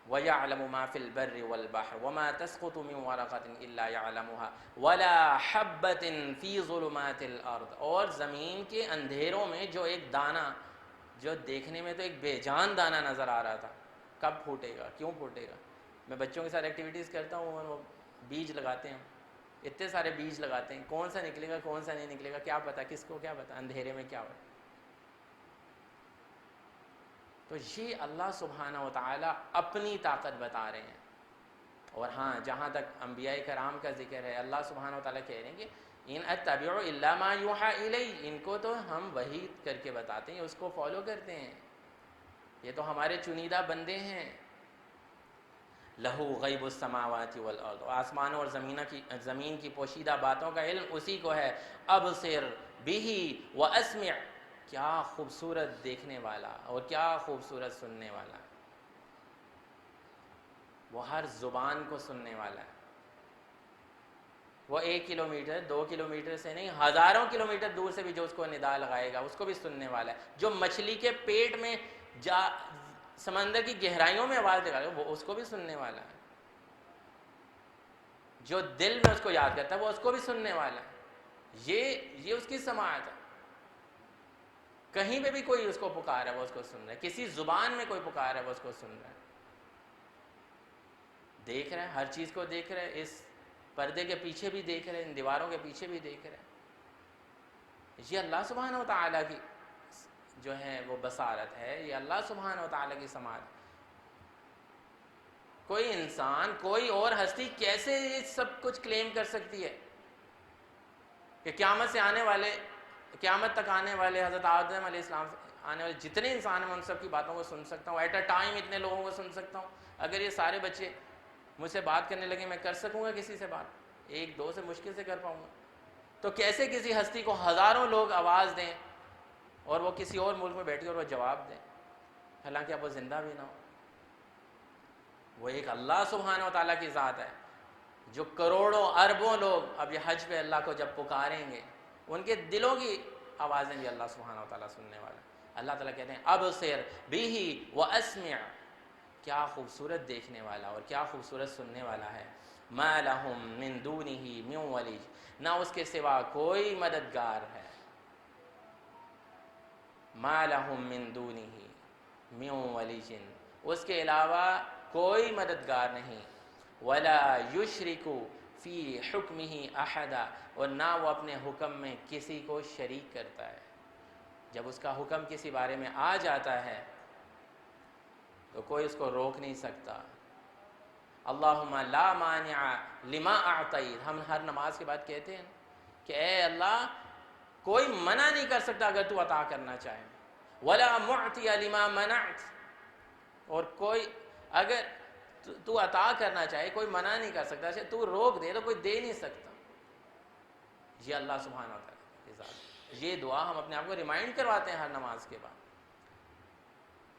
وَيَعْلَمُ مَا فِي الْبَرِّ وَالْبَحْرِ وَمَا تَسْقُطُ مِنْ وَرَقَةٍ إِلَّا يَعْلَمُهَا وَلَا حَبَّةٍ فِي ظُلُمَاتِ الْأَرْضِ، اور زمین کے اندھیروں میں جو ایک دانہ، جو دیکھنے میں تو ایک بے جان دانہ نظر آ رہا تھا، کب پھوٹے گا، کیوں پھوٹے گا۔ میں بچوں کے ساتھ ایکٹیویٹیز کرتا ہوں، وہ بیج لگاتے ہیں، اتنے سارے بیج لگاتے ہیں، کون سا نکلے گا کون سا نہیں نکلے گا کیا پتہ، کس کو کیا پتہ اندھیرے میں کیا ہو۔ تو یہ اللہ سبحانہ و تعالیٰ اپنی طاقت بتا رہے ہیں۔ اور ہاں، جہاں تک انبیاء کرام کا ذکر ہے، اللہ سبحانہ و تعالیٰ کہہ رہے ہیں کہ ان اتبع الا ما یوحى الی، ان کو تو ہم وحی کر کے بتاتے ہیں، اس کو فالو کرتے ہیں، یہ تو ہمارے چنیدہ بندے ہیں۔ لہو غیب السماوات والارض، آسمانوں اور زمین کی پوشیدہ باتوں کا علم اسی کو ہے۔ ابصر بہ واسمع، کیا خوبصورت دیکھنے والا اور کیا خوبصورت سننے والا، وہ ہر زبان کو سننے والا ہے۔ وہ 1 کلومیٹر 2 کلومیٹر سے نہیں، ہزاروں کلومیٹر دور سے بھی جو اس کو ندا لگائے گا اس کو بھی سننے والا ہے۔ جو مچھلی کے پیٹ میں سمندر کی گہرائیوں میں آواز لگائے گا وہ اس کو بھی سننے والا ہے۔ جو دل میں اس کو یاد کرتا ہے وہ اس کو بھی سننے والا ہے۔ یہ اس کی سماعت ہے۔ کہیں پہ بھی کوئی اس کو پکار ہے وہ اس کو سن رہا ہے، کسی زبان میں کوئی پکار ہے وہ اس کو سن رہا ہے، دیکھ رہا ہے، ہر چیز کو دیکھ رہا ہے، اس پردے کے پیچھے بھی دیکھ رہے ہیں، ان دیواروں کے پیچھے بھی دیکھ رہے ہیں۔ یہ اللہ سبحانہ و تعالیٰ کی جو ہے وہ بصارت ہے، یہ اللہ سبحانہ و تعالیٰ کی سماعت۔ کوئی انسان، کوئی اور ہستی کیسے یہ سب کچھ کلیم کر سکتی ہے کہ قیامت تک آنے والے حضرت آدم علیہ السلام آنے والے جتنے انسان ہیں میں ان سب کی باتوں کو سن سکتا ہوں، ایٹ اے ٹائم اتنے لوگوں کو سن سکتا ہوں۔ اگر یہ سارے بچے مجھ سے بات کرنے لگے، میں کر سکوں گا کسی سے بات؟ 1-2 سے مشکل سے کر پاؤں گا۔ تو کیسے کسی ہستی کو ہزاروں لوگ آواز دیں اور وہ کسی اور ملک میں بیٹھی اور وہ جواب دیں، حالانکہ اب وہ زندہ بھی نہ ہو۔ وہ ایک اللہ سبحانہ و تعالیٰ کی ذات ہے جو کروڑوں اربوں لوگ اب یہ حج پہ اللہ کو جب پکاریں گے، ان کے دلوں کی آوازیں بھی اللہ سبحانہ و تعالیٰ سننے والا ہے۔ اللہ تعالیٰ کہتے ہیں ابصر بہ واسمع، کیا خوبصورت دیکھنے والا اور کیا خوبصورت سننے والا ہے۔ ما لہم من دونہ من ولی، نہ اس کے سوا کوئی مددگار ہے۔ ما لہم من دونہ من ولی، اس کے علاوہ کوئی مددگار نہیں۔ ولا یشرک فی حکمہ احدا، اور نہ وہ اپنے حکم میں کسی کو شریک کرتا ہے۔ جب اس کا حکم کسی بارے میں آ جاتا ہے تو کوئی اس کو روک نہیں سکتا۔ اللہم لا مانع لما اعطیت، ہم ہر نماز کے بعد کہتے ہیں کہ اے اللہ کوئی منع نہیں کر سکتا اگر تو عطا کرنا چاہے، ولا معطی لما منعت، اور کوئی اگر تو عطا کرنا چاہے کوئی منع نہیں کر سکتا، تو روک دے تو کوئی دے نہیں سکتا۔ یہ اللہ سبحانہ و تعالیٰ کی ذات، یہ دعا ہم اپنے آپ کو ریمائنڈ کرواتے ہیں ہر نماز کے بعد۔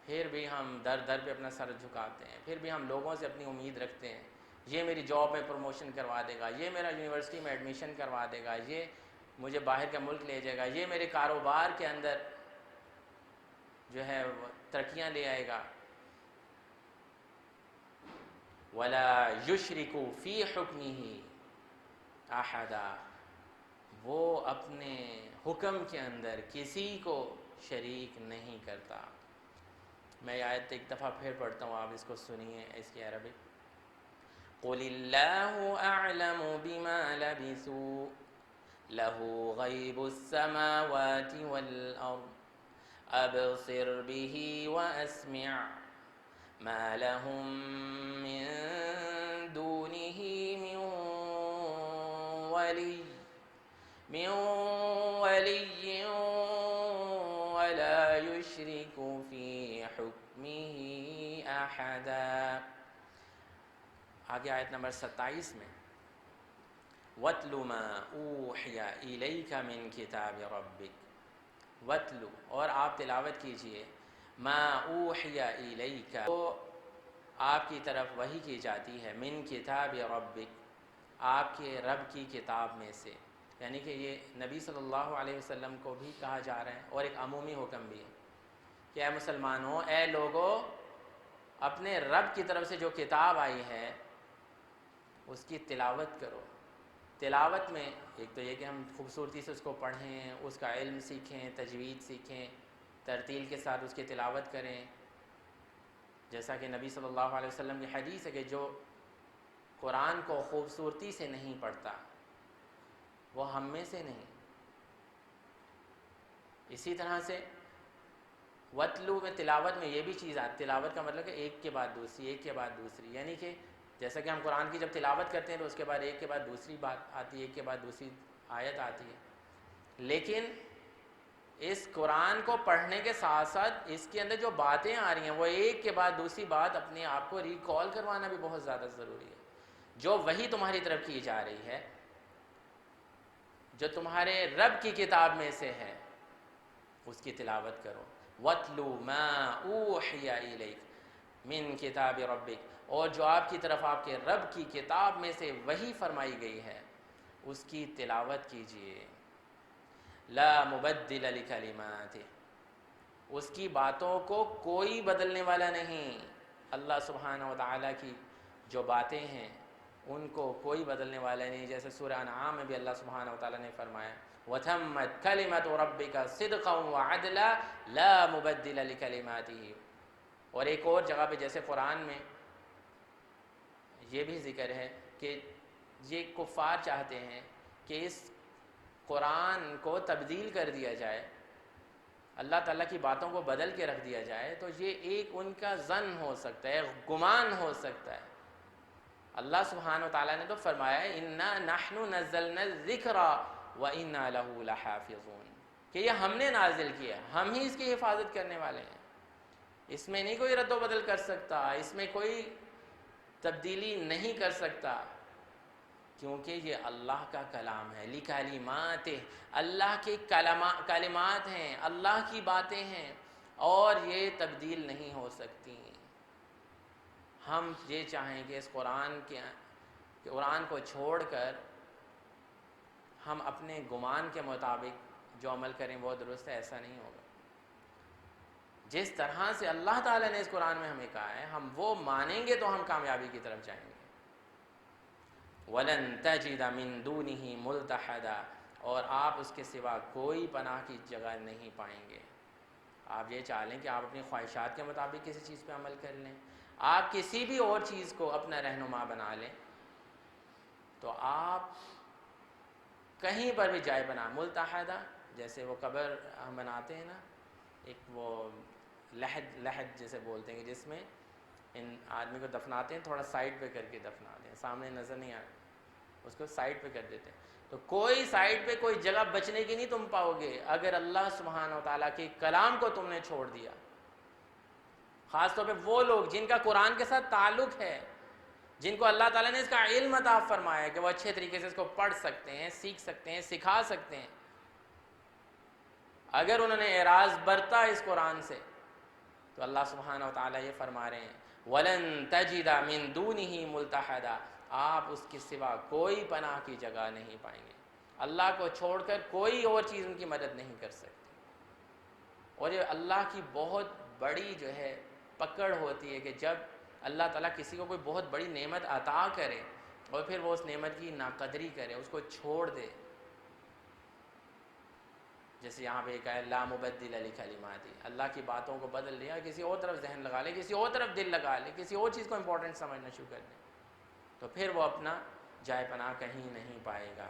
پھر بھی ہم در در پہ اپنا سر جھکاتے ہیں، پھر بھی ہم لوگوں سے اپنی امید رکھتے ہیں، یہ میری جاب میں پروموشن کروا دے گا، یہ میرا یونیورسٹی میں ایڈمیشن کروا دے گا، یہ مجھے باہر کا ملک لے جائے گا، یہ میرے کاروبار کے اندر جو ہے ترقیاں لے آئے گا۔ ولا یشرک فی حکمہ احدا، وہ اپنے حکم کے اندر کسی کو شریک نہیں کرتا۔ میں یہ آیت ایک دفعہ پھر پڑھتا ہوں، آپ اس کو سنیے، اس کی عربی۔ قل اللہ اعلم بما لبثوا له غیب السماوات والارض ابصر به واسمع ما لهم من دونه من ولی ولا یشرک فی حکمہ احدا۔ آگے آیت نمبر 27 میں وَاتْلُ مَا أُوحِيَ إِلَيْكَ مِنْ كِتَابِ رَبِّكَ، وَاتْلُ، اور آپ تلاوت کیجئے، مَا أُوحِيَ إِلَيْكَ، وہ آپ کی طرف وحی کی جاتی ہے، مِنْ كِتَابِ رَبِّكَ، آپ کے رب کی کتاب میں سے، یعنی کہ یہ نبی صلی اللہ علیہ وسلم کو بھی کہا جا رہا ہے، اور ایک عمومی حکم بھی ہے کہ اے مسلمانوں، اے لوگو، اپنے رب کی طرف سے جو کتاب آئی ہے اس کی تلاوت کرو۔ تلاوت میں ایک تو یہ کہ ہم خوبصورتی سے اس کو پڑھیں، اس کا علم سیکھیں، تجوید سیکھیں، ترتیل کے ساتھ اس کی تلاوت کریں، جیسا کہ نبی صلی اللہ علیہ وسلم کی حدیث ہے کہ جو قرآن کو خوبصورتی سے نہیں پڑھتا وہ ہم میں سے نہیں۔ اسی طرح سے وَاتْلُو میں تلاوت میں یہ بھی چیز آتی، تلاوت کا مطلب کہ ایک کے بعد دوسری، ایک کے بعد دوسری، یعنی کہ جیسا کہ ہم قرآن کی جب تلاوت کرتے ہیں تو اس کے بعد ایک کے بعد دوسری بات آتی ہے، ایک کے بعد دوسری آیت آتی ہے، لیکن اس قرآن کو پڑھنے کے ساتھ ساتھ اس کے اندر جو باتیں آ رہی ہیں وہ ایک کے بعد دوسری بات اپنے آپ کو ریکال کروانا بھی بہت زیادہ ضروری ہے۔ جو وحی تمہاری طرف کی جا رہی ہے، جو تمہارے رب کی کتاب میں سے ہے، اس کی تلاوت کرو۔ وَاتْلُو مَا أُوحِيَ إِلَيْكَ مِنْ كِتَابِ رَبِّكَ، اور جو آپ کی طرف آپ کے رب کی کتاب میں سے وحی فرمائی گئی ہے اس کی تلاوت کیجئے۔ لا مبدل لکلماتہ، اس کی باتوں کو کوئی بدلنے والا نہیں۔ اللہ سبحانہ و تعالیٰ کی جو باتیں ہیں ان کو کوئی بدلنے والا نہیں، جیسے سورہ انعام میں بھی اللہ سبحانہ و تعالیٰ نے فرمایا وَتَمَّتْ كَلِمَةُ رَبِّكَ صِدْقًا وَعَدْلًا لَا مُبَدِّلَ لِكَلِمَاتِهِ، اور ایک اور جگہ پہ جیسے قرآن میں یہ بھی ذکر ہے کہ یہ کفار چاہتے ہیں کہ اس قرآن کو تبدیل کر دیا جائے، اللہ تعالیٰ کی باتوں کو بدل کے رکھ دیا جائے، تو یہ ایک ان کا ظن ہو سکتا ہے، گمان ہو سکتا ہے۔ اللہ سبحانہ و تعالیٰ نے تو فرمایا ہے اِنَّا نَحْنُ نَزَّلْنَا الذِّكْرَ وَإِنَّا لَهُ لَحَافِظُونَ، کہ یہ ہم نے نازل کیا، ہم ہی اس کی حفاظت کرنے والے ہیں، اس میں نہیں کوئی رد و بدل کر سکتا، اس میں کوئی تبدیلی نہیں کر سکتا۔ کیونکہ یہ اللہ کا کلام ہے، لکلمات، اللہ کے کلمات ہیں، اللہ کی باتیں ہیں، اور یہ تبدیل نہیں ہو سکتی۔ ہم یہ چاہیں کہ اس قرآن کو چھوڑ کر ہم اپنے گمان کے مطابق جو عمل کریں وہ درست ہے، ایسا نہیں ہوگا۔ جس طرح سے اللہ تعالیٰ نے اس قرآن میں ہمیں کہا ہے ہم وہ مانیں گے تو ہم کامیابی کی طرف جائیں گے۔ وَلَن تَجِدَ مِن دُونِهِ مُلْتَحَدًا، اور آپ اس کے سوا کوئی پناہ کی جگہ نہیں پائیں گے۔ آپ یہ چاہ لیں کہ آپ اپنی خواہشات کے مطابق کسی چیز پہ عمل کر لیں، آپ کسی بھی اور چیز کو اپنا رہنما بنا لیں، تو آپ کہیں پر بھی جائے بنا ملتحدہ، جیسے وہ قبر ہم بناتے ہیں نا، ایک وہ لحد جیسے بولتے ہیں، کہ جس میں ان آدمی کو دفناتے ہیں، تھوڑا سائڈ پہ کر کے دفناتے ہیں، سامنے نظر نہیں آتا، اس کو سائڈ پہ کر دیتے ہیں۔ تو کوئی سائڈ پہ کوئی جگہ بچنے کی نہیں تم پاؤ گے اگر اللہ سبحانہ و تعالیٰ کے کلام کو تم نے چھوڑ دیا۔ خاص طور پہ وہ لوگ جن کا قرآن کے ساتھ تعلق ہے، جن کو اللہ تعالیٰ نے اس کا علم عطا فرمایا ہے کہ وہ اچھے طریقے سے اس کو پڑھ سکتے ہیں، سیکھ سکتے ہیں، سکھا سکتے ہیں، اگر انہوں نے اعراض برتا اس قرآن سے تو اللہ سبحانہ و تعالیٰ یہ فرما رہے ہیں وَلَن تَجِدَ مِن دُونِهِ مُلْتَحَدًا، آپ اس کے سوا کوئی پناہ کی جگہ نہیں پائیں گے۔ اللہ کو چھوڑ کر کوئی اور چیز ان کی مدد نہیں کر سکتی۔ اور یہ اللہ کی بہت بڑی جو ہے پکڑ ہوتی ہے کہ جب اللہ تعالیٰ کسی کو کوئی بہت بڑی نعمت عطا کرے اور پھر وہ اس نعمت کی ناقدری کرے، اس کو چھوڑ دے۔ جیسے یہاں پہ ایک ہے لا مبدل لکلماتی، اللہ کی باتوں کو بدل لیا، کسی اور طرف ذہن لگا لے، کسی اور طرف دل لگا لے، کسی اور چیز کو امپورٹنٹ سمجھنا شروع کر دے، تو پھر وہ اپنا جائے پناہ کہیں نہیں پائے گا۔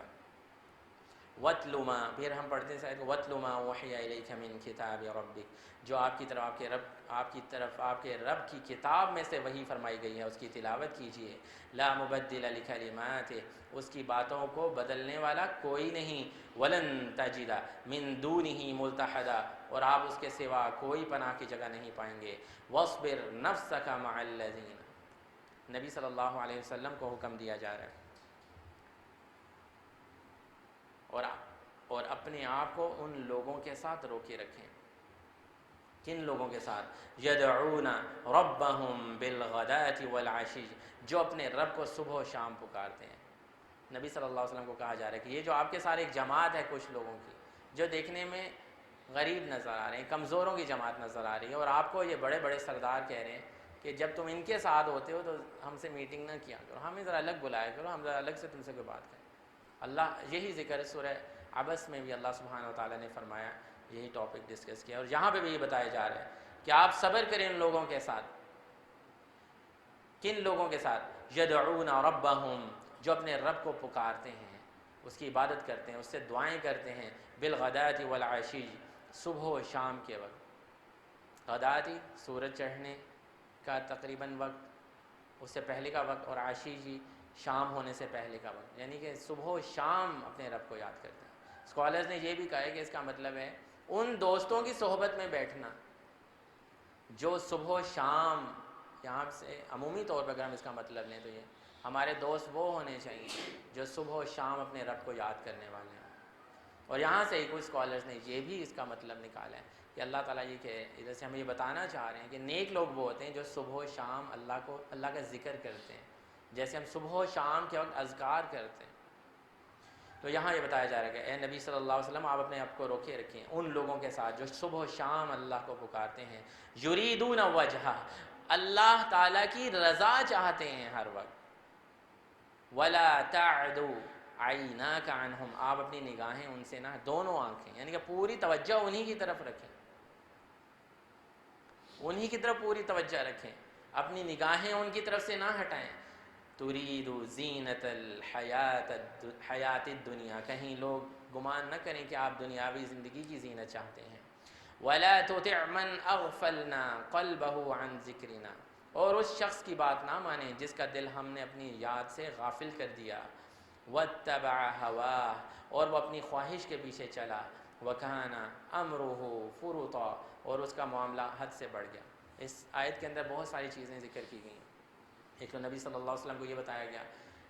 وَاتْلُ مَا، پھر ہم پڑھتے ہیں ساتھ وَاتْلُ مَا أُوحِيَ إِلَيْكَ مِن كِتَابِ رَبِّكَ، جو آپ کی طرف آپ کے رب کی کتاب میں سے وحی فرمائی گئی ہے، اس کی تلاوت کیجیے۔ لا مبدل لکلماتہ، اس کی باتوں کو بدلنے والا کوئی نہیں۔ وَلَن تَجِدَ مِن دُونِهِ مُلْتَحَدًا، اور آپ اس کے سوا کوئی پناہ کی جگہ نہیں پائیں گے۔ وَاصْبِرْ نَفْسَكَ مَعَ الَّذِينَ، نبی صلی اللہ علیہ وسلم کو حکم دیا جا رہا ہے، اور اپنے آپ کو ان لوگوں کے ساتھ روکے رکھیں۔ کن لوگوں کے ساتھ؟ یدعون ربهم بالغداة والعشی، جو اپنے رب کو صبح و شام پکارتے ہیں۔ نبی صلی اللہ علیہ وسلم کو کہا جا رہا ہے کہ یہ جو آپ کے سارے ایک جماعت ہے کچھ لوگوں کی جو دیکھنے میں غریب نظر آ رہے ہیں، کمزوروں کی جماعت نظر آ رہی ہے، اور آپ کو یہ بڑے بڑے سردار کہہ رہے ہیں کہ جب تم ان کے ساتھ ہوتے ہو تو ہم سے میٹنگ نہ کیا کرو، ہمیں ذرا الگ بلایا کرو، ہم ذرا الگ سے تم سے کوئی بات کریں۔ اللہ یہی ذکر سورہ عبس میں بھی اللہ سبحانہ و تعالیٰ نے فرمایا، یہی ٹاپک ڈسکس کیا، اور یہاں پہ بھی یہ بتایا جا رہا ہے کہ آپ صبر کریں ان لوگوں کے ساتھ۔ کن لوگوں کے ساتھ؟ یدعون ربهم، جو اپنے رب کو پکارتے ہیں، اس کی عبادت کرتے ہیں، اس سے دعائیں کرتے ہیں، بالغداۃ والعشی، صبح و شام کے وقت۔ غداتی سورج چڑھنے کا تقریباً وقت، اس سے پہلے کا وقت، اور عشی جی شام ہونے سے پہلے کا وقت، یعنی کہ صبح و شام اپنے رب کو یاد کرتے ہیں۔ اسکالرز نے یہ بھی کہا ہے کہ اس کا مطلب ہے ان دوستوں کی صحبت میں بیٹھنا جو صبح و شام، یہاں سے عمومی طور پر اگر ہم اس کا مطلب لیں تو یہ ہمارے دوست وہ ہونے چاہیے جو صبح و شام اپنے رب کو یاد کرنے والے ہیں۔ اور یہاں سے ہی کچھ اسکالرز نے یہ بھی اس کا مطلب نکالا ہے کہ اللہ تعالیٰ یہ کہ ادھر سے ہمیں یہ بتانا چاہ رہے ہیں کہ نیک لوگ وہ ہوتے ہیں جو صبح و شام اللہ کا ذکر کرتے ہیں، جیسے ہم صبح و شام کے وقت اذکار کرتے ہیں۔ تو یہاں یہ بتایا جا رہا ہے کہ اے نبی صلی اللہ علیہ وسلم، آپ اپنے آپ کو روکے رکھیں ان لوگوں کے ساتھ جو صبح و شام اللہ کو پکارتے ہیں، یریدون وجہہ، اللہ تعالیٰ کی رضا چاہتے ہیں ہر وقت۔ ولا تعد عیناک عنہم، آپ اپنی نگاہیں ان سے نہ، دونوں آنکھیں یعنی کہ پوری توجہ انہی کی طرف رکھیں، انہی کی طرف پوری توجہ رکھیں، اپنی نگاہیں ان کی طرف سے نہ ہٹائیں۔ ترید زینت الحیات الدنیا، کہیں لوگ گمان نہ کریں کہ آپ دنیاوی زندگی کی زینت چاہتے ہیں۔ ولا تطع من اغفلنا قلبه عن ذکرنا، اور اس شخص کی بات نہ مانیں جس کا دل ہم نے اپنی یاد سے غافل کر دیا۔ واتبع هواه، اور وہ اپنی خواہش کے پیچھے چلا۔ وکان امره فرطا، اور اس کا معاملہ حد سے بڑھ گیا۔ اس آیت کے اندر بہت ساری چیزیں ذکر کی گئی ہیں۔ ایک تو نبی صلی اللہ علیہ وسلم کو یہ بتایا گیا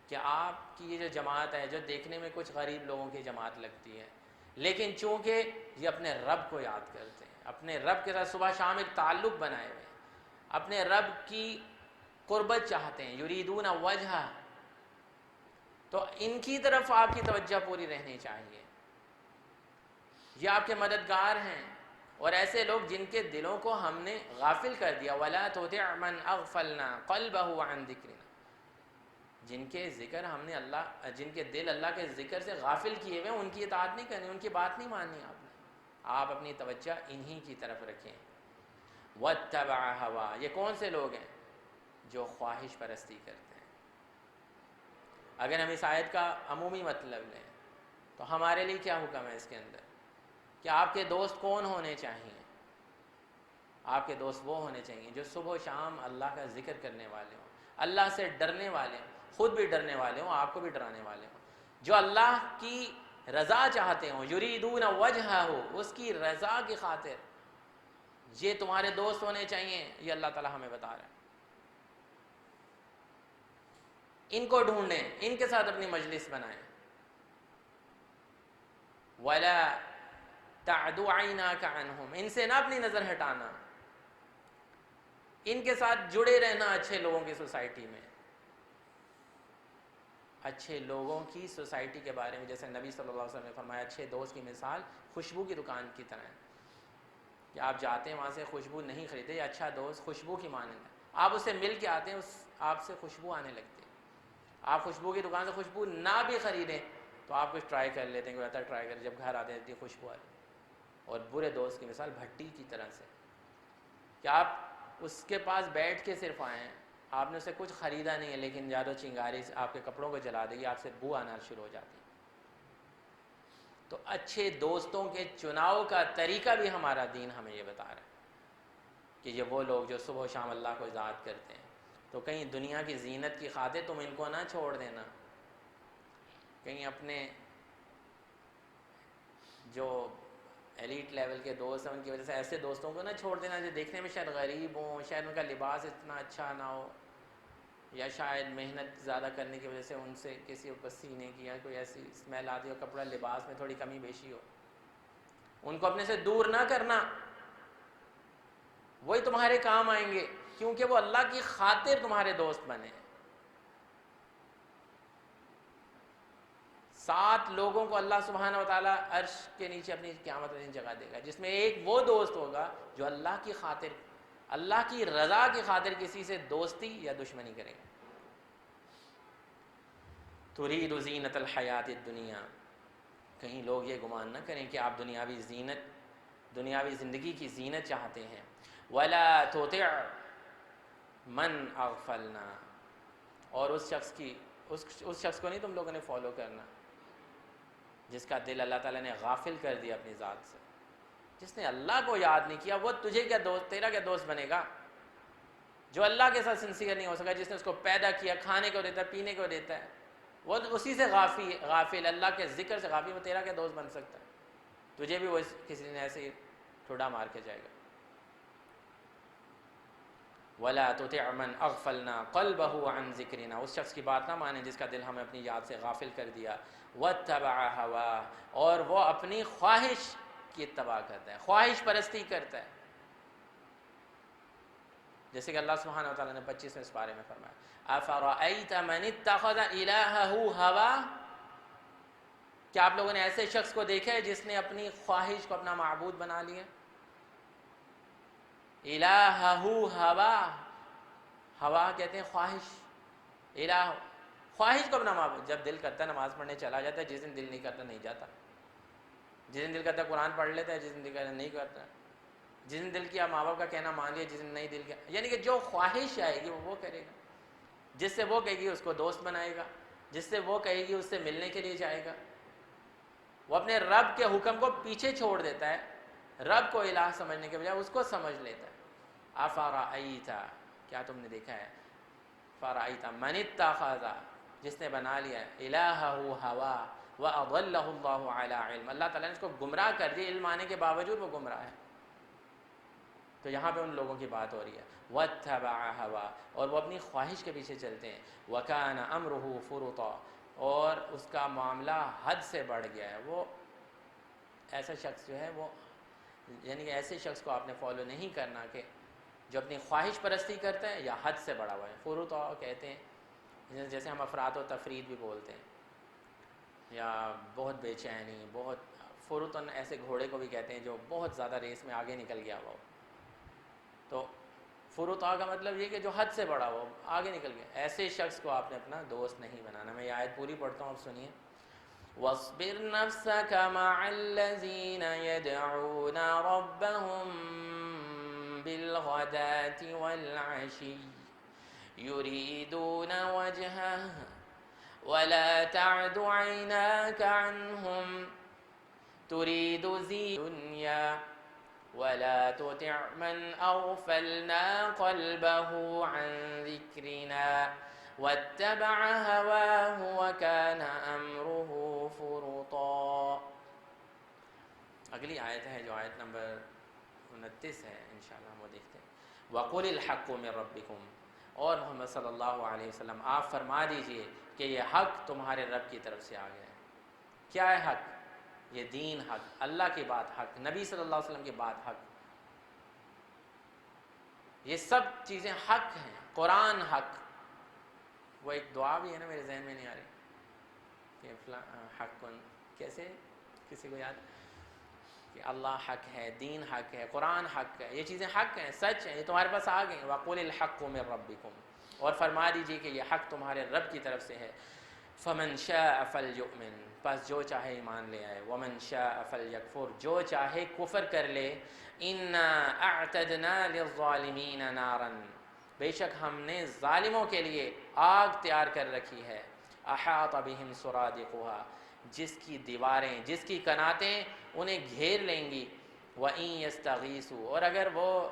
کہ آپ کی یہ جو جماعت ہے جو دیکھنے میں کچھ غریب لوگوں کی جماعت لگتی ہے، لیکن چونکہ یہ اپنے رب کو یاد کرتے ہیں، اپنے رب کے ساتھ صبح شام ایک تعلق بنائے ہوئے ہیں، اپنے رب کی قربت چاہتے ہیں، یریدون وجہ، تو ان کی طرف آپ کی توجہ پوری رہنی چاہیے. یہ آپ کے مددگار ہیں. اور ایسے لوگ جن کے دلوں کو ہم نے غافل کر دیا، وَلَا تُطِعْ مَنْ أَغْفَلْنَا قَلْبَهُ عَنْ ذِكْرِنَا، جن کے ذکر ہم نے جن کے دل اللہ کے ذکر سے غافل کیے ہوئے، ان کی اطاعت نہیں کرنی، ان کی بات نہیں ماننی آپ نے. آپ اپنی توجہ انہی کی طرف رکھیں. وَاتَّبَعَ هَوَا، یہ کون سے لوگ ہیں؟ جو خواہش پرستی کرتے ہیں. اگر ہم اس آیت کا عمومی مطلب لیں تو ہمارے لیے کیا حکم ہے اس کے اندر؟ کہ آپ کے دوست کون ہونے چاہیے؟ آپ کے دوست وہ ہونے چاہیے جو صبح و شام اللہ کا ذکر کرنے والے ہوں، اللہ سے ڈرنے والے ہوں، خود بھی ڈرنے والے ہوں، آپ کو بھی ڈرانے والے ہوں، جو اللہ کی رضا چاہتے ہوں، یریدون وجہہ ہو، اس کی رضا کی خاطر. یہ تمہارے دوست ہونے چاہیے، یہ اللہ تعالی ہمیں بتا رہا ہے. ان کو ڈھونڈیں، ان کے ساتھ اپنی مجلس بنائیں. وَلَا تَعْدُ عَيْنَاكَ عَنْهُمْ، ان سے نہ اپنی نظر ہٹانا. ان کے ساتھ جڑے رہنا اچھے لوگوں کی سوسائٹی میں. اچھے لوگوں کی سوسائٹی کے بارے میں جیسے نبی صلی اللہ علیہ وسلم نے فرمایا، اچھے دوست کی مثال خوشبو کی دکان کی طرح ہے، کہ آپ جاتے ہیں وہاں سے خوشبو نہیں خریدتے. یہ اچھا دوست خوشبو کی مانند ہے، آپ اس سے مل کے آتے ہیں، آپ سے خوشبو آنے لگتی ہے. آپ خوشبو کی دکان سے خوشبو نہ بھی خریدیں تو آپ کچھ ٹرائی کر لیتے ہیں، کوئی آتا ہے ٹرائی کر، جب گھر آتے ہیں خوشبو آتی. اور برے دوست کی مثال بھٹی کی طرح سے، کہ آپ اس کے پاس بیٹھ کے صرف آئے ہیں، آپ نے اسے کچھ خریدا نہیں ہے، لیکن جادو چنگاری سے آپ کے کپڑوں کو جلا دے گی، آپ سے بو آنا شروع ہو جاتی ہے. تو اچھے دوستوں کے چناؤ کا طریقہ بھی ہمارا دین ہمیں یہ بتا رہا ہے کہ یہ وہ لوگ جو صبح و شام اللہ کو یاد کرتے ہیں. تو کہیں دنیا کی زینت کی خاطر تم ان کو نہ چھوڑ دینا، کہیں اپنے جو ایلیٹ لیول کے دوست ہیں ان کی وجہ سے ایسے دوستوں کو نہ چھوڑ دینا جو دیکھنے میں شاید غریب ہوں، شاید ان کا لباس اتنا اچھا نہ ہو، یا شاید محنت زیادہ کرنے کی وجہ سے ان سے کسی کو سینے کی یا کوئی ایسی اسمیل آتی ہو، کپڑا لباس میں تھوڑی کمی بیشی ہو. ان کو اپنے سے دور نہ کرنا، وہی تمہارے کام آئیں گے، کیونکہ وہ اللہ کی خاطر تمہارے دوست بنے. 7 لوگوں کو اللہ سبحانہ وتعالیٰ عرش کے نیچے اپنی قیامت کے دن جگہ دے گا، جس میں ایک وہ دوست ہوگا جو اللہ کی خاطر، اللہ کی رضا کی خاطر کسی سے دوستی یا دشمنی کرے گا. ترید زینت الحیات الدنیا، کہیں لوگ یہ گمان نہ کریں کہ آپ دنیاوی زینت، دنیاوی زندگی کی زینت چاہتے ہیں. ولا تطع من اغفلنا، اور اس شخص کو نہیں تم لوگوں نے فالو کرنا جس کا دل اللہ تعالیٰ نے غافل کر دیا اپنی ذات سے. جس نے اللہ کو یاد نہیں کیا، وہ تجھے کیا دوست، تیرا کیا دوست بنے گا؟ جو اللہ کے ساتھ سنسیئر نہیں ہو سکا، جس نے اس کو پیدا کیا، کھانے کو دیتا ہے، پینے کو دیتا ہے، وہ اسی سے غافل، اللہ کے ذکر سے غافل، وہ تیرا کیا دوست بن سکتا ہے؟ تجھے بھی وہ کسی نے ایسے ٹھوڑا مار کے جائے گا. وَلَا تُطِعْ مَنْ أَغْفَلْنَا قَلْبَهُ عَنْ ذِكْرِنَا، اس شخص کی بات نہ مانیں جس کا دل ہمیں اپنی یاد سے غافل کر دیا. وَاتَّبَعَ هَوَاهُ، اور وہ اپنی خواہش کی اتباع کرتا ہے، خواہش پرستی کرتا ہے. جیسے کہ اللہ سبحانہ وتعالیٰ نے 25ویں اس بارے میں فرمایا، أَفَرَأَيْتَ مَنِ اتَّخَذَ إِلَٰهَهُ هَوَاهُ، کیا آپ لوگوں نے ایسے شخص کو دیکھا ہے جس نے اپنی خواہش کو اپنا معبود بنا لیا؟ الہہ ہوا، ہوا کہتے ہیں خواہش، الہ خواہش کو اپنا معبود. جب دل کرتا ہے نماز پڑھنے چلا جاتا ہے، جس دن دل نہیں کرتا نہیں جاتا. جس دن دل کرتا ہے قرآن پڑھ لیتا ہے، جس دن دل کرتا نہیں کرتا. جس دن دل کیا ماں باپ کا کہنا مان لیا، جس دن نہیں دل کیا، یعنی کہ جو خواہش آئے گی وہ کرے گا. جس سے وہ کہے گی اس کو دوست بنائے گا، جس سے وہ کہے گی اس سے ملنے کے لیے جائے گا. وہ اپنے رب کے حکم کو پیچھے چھوڑ دیتا ہے، رب کو الہ سمجھنے کے بجائے اس کو سمجھ لیتا ہے. افرأیت، کیا تم نے دیکھا ہے؟ فرأیت من اتخذ، جس نے بنا لیا الہہ ہوا واضلہ اللہ علی علم، اللہ تعالیٰ نے اس کو گمراہ کر دیا، علم آنے کے باوجود وہ گمراہ ہے. تو یہاں پہ ان لوگوں کی بات ہو رہی ہے وَاتَّبَعَ هَوَا، اور وہ اپنی خواہش کے پیچھے چلتے ہیں، وَكَانَ أَمْرُهُ فُرُطًا، اور اس کا معاملہ حد سے بڑھ گیا ہے۔ وہ ایسا شخص جو ہے وہ یعنی کہ ایسے شخص کو آپ نے فالو نہیں کرنا کہ جو اپنی خواہش پرستی کرتا ہے یا حد سے بڑا ہوا ہے۔ فرطا کہتے ہیں جیسے ہم افراط و تفرید بھی بولتے ہیں، یا بہت بے چینی، بہت فرطن ایسے گھوڑے کو بھی کہتے ہیں جو بہت زیادہ ریس میں آگے نکل گیا ہوا ہو۔ تو فرطا کا مطلب یہ کہ جو حد سے بڑا ہو، آگے نکل گیا، ایسے شخص کو آپ نے اپنا دوست نہیں بنانا۔ میں یہ آیت پوری پڑھتا ہوں، اب سنیے۔ وَاصْبِرْ نَفْسَكَ مَعَ الَّذِينَ يَدْعُونَ رَبَّهُم بِالْغَدَاةِ وَالْعَشِيِّ يُرِيدُونَ وَجْهَهُ وَلَا تَعْدُ عَيْنَاكَ عَنْهُمْ تُرِيدُ زِينَةَ الدُّنْيَا وَلَا تُطِعْ مَنْ أَغْفَلْنَا قَلْبَهُ عَنْ ذِكْرِنَا وَاتَّبَعَ هَوَاهُ وَكَانَ أَمْرُهُ فُرُطًا۔ اگلی آیت ہے جو آیت نمبر 29 ہے، انشاءاللہ ہم وہ دیکھتے ہیں۔ وَقُلِ الْحَقُّ مِنْ رَبِّكُمْ، اور محمد صلی اللہ علیہ وسلم آپ فرما دیجئے کہ یہ حق تمہارے رب کی طرف سے آ گیا ہے۔ کیا ہے حق؟ یہ دین حق، اللہ کی بات حق، نبی صلی اللہ علیہ وسلم کی بات حق، یہ سب چیزیں حق ہیں، قرآن حق۔ وہ ایک دعا بھی ہے نا، میرے ذہن میں نہیں آ رہی کہ حق کیسے، کسی کو یاد؟ کہ اللہ حق ہے، دین حق ہے، قرآن حق ہے، یہ چیزیں حق ہیں، سچ ہیں، یہ تمہارے پاس آ گئے۔ وَقُلِ الْحَقُّ مِنْ رَبِّكُمْ، اور فرما دیجیے کہ یہ حق تمہارے رب کی طرف سے ہے۔ فَمَنْ شَاءَ فَلْيُؤْمِنْ، پس جو چاہے ایمان لے آئے، وَمَنْ شَاءَ فَلْيَكْفُرْ، جو چاہے کفر کر لے۔ إِنَّا أَعْتَدْنَا لِلظَّالِمِينَ نَارًا، بے شک ہم نے ظالموں کے لیے آگ تیار کر رکھی ہے۔ أَحَاطَ بِهِمْ سُرَادِقُهَا، جس کی دیواریں، جس کی کناتیں انہیں گھیر لیں گی۔ وَإِن يَسْتَغِيثُوا، اور اگر وہ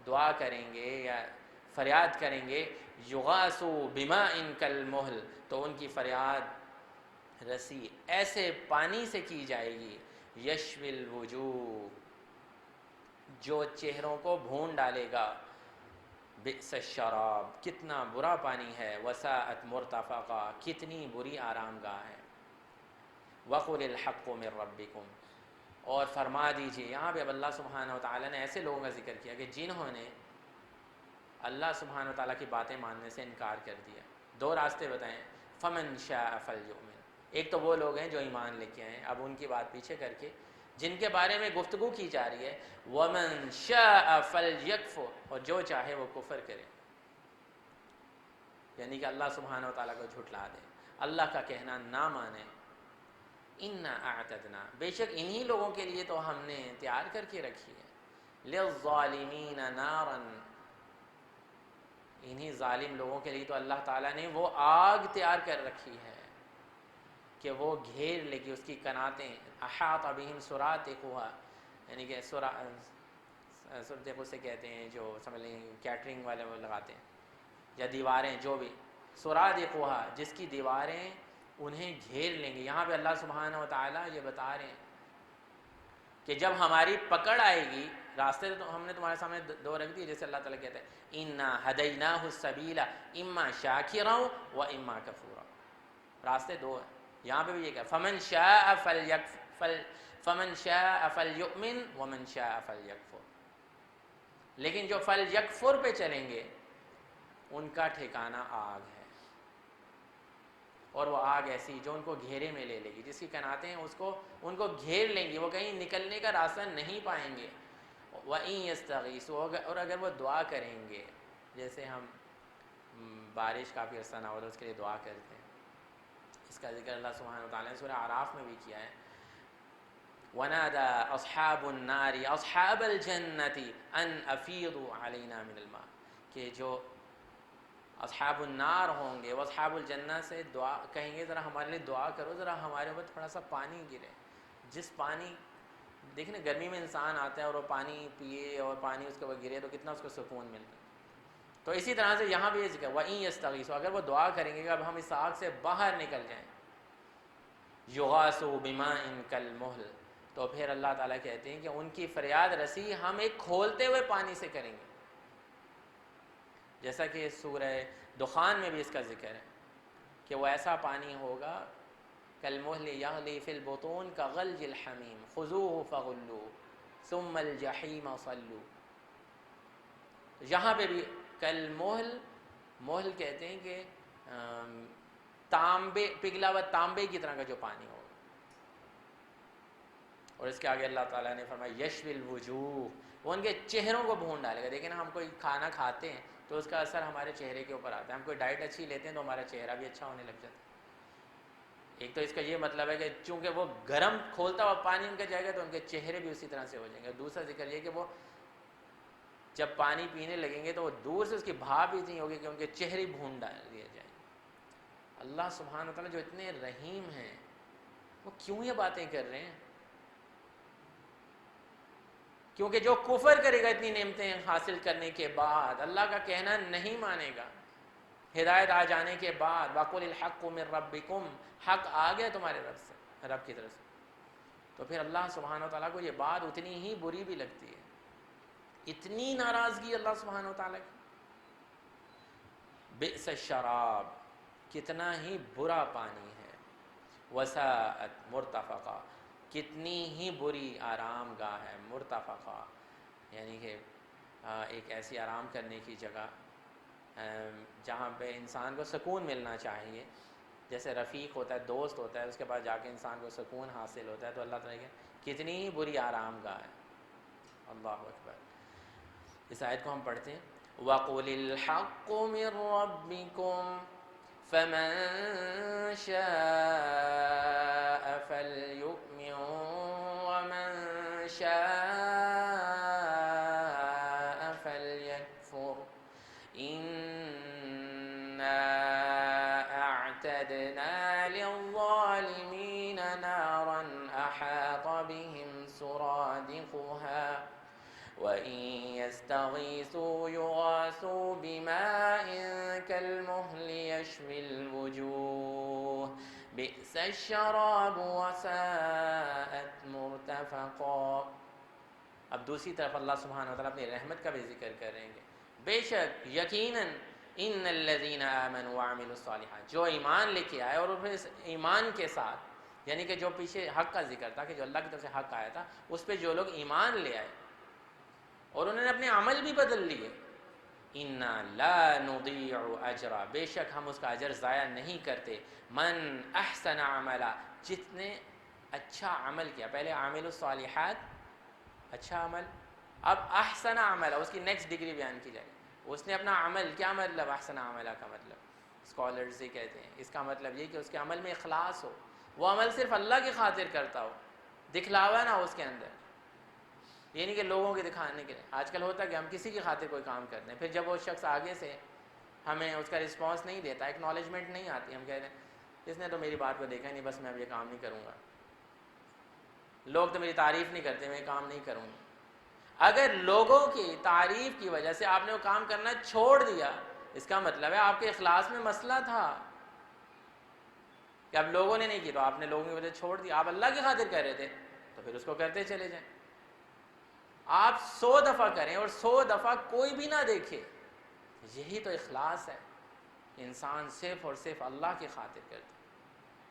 دعا کریں گے یا فریاد کریں گے، يُغَاثُوا بِمَاءٍ كَالْمُهْلِ، تو ان کی فریاد رسی ایسے پانی سے کی جائے گی، يَشْوِي الْوُجُوهِ، جو چہروں کو بھون ڈالے گا۔ بئس الشراب، کتنا برا پانی ہے، وساءت مرتفقا، کتنی بری آرام گاہ ہے۔ وَقُلِ الْحَقُّ مِنْ رَبِّكُمْ، اور فرما دیجئے، یہاں پہ اب اللہ سبحانہ وتعالیٰ نے ایسے لوگوں کا ذکر کیا کہ جنہوں نے اللہ سبحانہ وتعالیٰ کی باتیں ماننے سے انکار کر دیا۔ دو راستے بتائیں، فَمَنْ شَاءَ فَلْيُؤْمِنْ، ایک تو وہ لوگ ہیں جو ایمان لے کے آئے، اب ان کی بات پیچھے کر کے جن کے بارے میں گفتگو کی جا رہی ہے، وَمَنْ شَاءَ فَلْيَكْفُرْ، اور جو چاہے وہ کفر کرے، یعنی کہ اللہ سبحانہ وتعالیٰ کو جھٹلا دے، اللہ کا کہنا نہ مانے۔ اِنَّا أَعْتَدْنَا، بے شک انہی لوگوں کے لیے تو ہم نے تیار کر کے رکھی ہے، لِلظَّالِمِينَ نَارًا، انہی ظالم لوگوں کے لیے تو اللہ تعالیٰ نے وہ آگ تیار کر رکھی ہے کہ وہ گھیر لے گی، اس کی کناتیں۔ احاط بہم سرادقها، یعنی کہ سرادق سے کہتے ہیں جو سمجھ لیں کیٹرنگ والے وہ لگاتے ہیں، یا دیواریں، جو بھی سرادقها، جس کی دیواریں انہیں گھیر لیں گی۔ یہاں پہ اللہ سبحانہ وتعالیٰ یہ بتا رہے ہیں کہ جب ہماری پکڑ آئے گی، راستے تو ہم نے تمہارے سامنے دو رکھ دیے، جیسے اللہ تعالیٰ کہتے ہیں اِنَّا هَدَيْنَاهُ السَّبِيلَ إِمَّا شَاكِرًا وَإِمَّا كَفُورًا، راستے دو ہیں۔ یہاں پہ بھی یہ کہا فَمَنْ شَاءَ فَلْيُؤْمِنْ وَمَنْ شَاءَ فَلْيَكْفُرْ، لیکن جو فَلْيَكْفُرْ پہ چلیں گے ان کا ٹھکانہ آگ ہے، اور وہ آگ ایسی جو ان کو گھیرے میں لے لے گی، جس کی کناتیں ان کو گھیر لیں گی، وہ کہیں نکلنے کا راستہ نہیں پائیں گے۔ وَإِن يَسْتَغِيثُوا، اور اگر وہ دعا کریں گے، جیسے ہم بارش کافی عرصہ نہ ہو تو اس کے لیے دعا کرتے ہیں، اس کا ذکر اللہ سبحانہ وتعالیٰ نے سورہ اعراف میں بھی کیا ہے۔ وَنَادَى أَصْحَابُ النَّارِ أَصْحَابَ الْجَنَّةِ أَنْ أَفِيضُوا عَلَيْنَا مِنَ الْمَاءِ، کہ جو اصحاب النار ہوں گے وہ اصحاب الجنہ سے دعا کہیں گے، ذرا ہمارے لیے دعا کرو، ذرا ہمارے اوپر تھوڑا سا پانی گرے۔ جس پانی، دیکھیں نا گرمی میں انسان آتا ہے اور وہ پانی پیے اور پانی اس کے اوپر گرے تو کتنا اس کو سکون ملتا ہے۔ تو اسی طرح سے یہاں بھی یہ ذکر وَإِن يَسْتَغِيثُوا، اگر وہ دعا کریں گے کہ اب ہم اس آگ سے باہر نکل جائیں، يُغَاثُوا بِمَاءٍ كَالْمُهْلِ، تو تو پھر اللہ تعالیٰ کہتے ہیں کہ ان کی فریاد رسی ہم ایک کھولتے ہوئے پانی سے کریں گے، جیسا کہ سورہ دخان میں بھی اس کا ذکر ہے کہ وہ ایسا پانی ہوگا کالمہل یغلی فی البطون کغلج الحمیم خذوہ فغلوہ ثم الجحیم صلوہ. یہاں پہ بھی کالمہل، مہل کہتے ہیں کہ تانبے، پگھلا ہوا تانبے کی طرح کا جو پانی ہوگا. اور اس کے آگے اللہ تعالیٰ نے فرمایا یشوی الوجوہ، وہ ان کے چہروں کو بھون ڈالے گا. دیکھیں نا، ہم کوئی کھانا کھاتے ہیں تو اس کا اثر ہمارے چہرے کے اوپر آتا ہے. ہم کوئی ڈائٹ اچھی لیتے ہیں تو ہمارا چہرہ بھی اچھا ہونے لگ جاتا ہے. ایک تو اس کا یہ مطلب ہے کہ چونکہ وہ گرم کھولتا ہوا پانی ان کا جائے گا تو ان کے چہرے بھی اسی طرح سے ہو جائیں گے. دوسرا ذکر یہ کہ وہ جب پانی پینے لگیں گے تو وہ دور سے اس کی بھاپ اتنی ہوگی کہ ان کے چہرے بھون ڈال دیے جائیں گے. اللہ سبحانہ وتعالیٰ جو اتنے رحیم ہیں وہ کیوں یہ باتیں کر رہے ہیں؟ کیونکہ جو کفر کرے گا اتنی نعمتیں حاصل کرنے کے بعد، اللہ کا کہنا نہیں مانے گا، ہدایت آ جانے کے بعد، وَقُلِ الْحَقُّ مِن رَبِّكُمْ، حق آ گیا تمہارے رب سے، رب کی طرف سے، تو پھر اللہ سبحانہ وتعالیٰ کو یہ بات اتنی ہی بری بھی لگتی ہے. اتنی ناراضگی اللہ سبحانہ وتعالیٰ کی. بئس الشراب، کتنا ہی برا پانی ہے. وساءت مرتفقہ، کتنی ہی بری آرام گاہ ہے. مرتفقہ یعنی کہ ایک ایسی آرام کرنے کی جگہ جہاں پہ انسان کو سکون ملنا چاہیے. جیسے رفیق ہوتا ہے، دوست ہوتا ہے، اس کے بعد جا کے انسان کو سکون حاصل ہوتا ہے. تو اللہ تعالیٰ کہ کتنی ہی بری آرام گاہ ہے. اللہ اکبر. اس آیت کو ہم پڑھتے ہیں. وَقُلِ الْحَقُّ مِن رَبِّكُمْ فَمَن شَاءَ فَلْيُؤْمِن وَمَن شَاءَ فَلْيَكْفُرْ إِنَّا أَعْتَدْنَا لِلظَّالِمِينَ نَارًا أَحَاطَ بِهِمْ سُرَادِقُهَا وَإِن يَسْتَغِيثُوا يُغَاثُوا بِمَاءٍ كَالْمُهْلِ يَشْوِي الْوُجُوهَ بِئْسَ الشَّرَابُ وَسَاءَتْ مُرْتَفَقًا. اب دوسری طرف اللہ سبحانہ وتعالیٰ اپنی رحمت کا بھی ذکر کریں گے. بے شک یقیناً ان الذین آمنوا وعملوا الصالحات، جو ایمان لے کے آئے اور پھر اس ایمان کے ساتھ، یعنی کہ جو پیچھے حق کا ذکر تھا کہ جو اللہ کی طرف سے حق آیا تھا، اس پہ جو لوگ ایمان لے آئے اور انہوں نے اپنے عمل بھی بدل لیے، انا لا نضیع اجرا، بے شک ہم اس کا اجر ضائع نہیں کرتے. من احسن عملا، جتنے اچھا عمل کیا. پہلے عامل الصالحات اچھا عمل، اب احسن عملا اس کی نیکسٹ ڈگری بیان کی جائے. اس نے اپنا عمل، کیا مطلب احسن عملا کا مطلب؟ اسکالرز یہ کہتے ہیں اس کا مطلب یہ کہ اس کے عمل میں اخلاص ہو، وہ عمل صرف اللہ کی خاطر کرتا ہو، دکھلاوا نہ ہو اس کے اندر. یہ نہیں کہ لوگوں کے دکھانے کے لیے. آج کل ہوتا ہے کہ ہم کسی کی خاطر کوئی کام کرتے ہیں، پھر جب وہ شخص آگے سے ہمیں اس کا رسپانس نہیں دیتا، ایکنالجمنٹ نہیں آتی، ہم کہتے ہیں اس نے تو میری بات کو دیکھا نہیں، بس میں اب یہ کام نہیں کروں گا، لوگ تو میری تعریف نہیں کرتے، میں یہ کام نہیں کروں گا. اگر لوگوں کی تعریف کی وجہ سے آپ نے وہ کام کرنا چھوڑ دیا، اس کا مطلب ہے آپ کے اخلاص میں مسئلہ تھا کہ اب لوگوں نے نہیں کی تو آپ نے لوگوں کی وجہ چھوڑ دیا. آپ اللہ کی خاطر کہہ رہے تھے تو پھر اس کو کرتے چلے جائیں. آپ 100 دفعہ کریں اور 100 دفعہ کوئی بھی نہ دیکھے، یہی تو اخلاص ہے. انسان صرف اور صرف اللہ کی خاطر کرتا،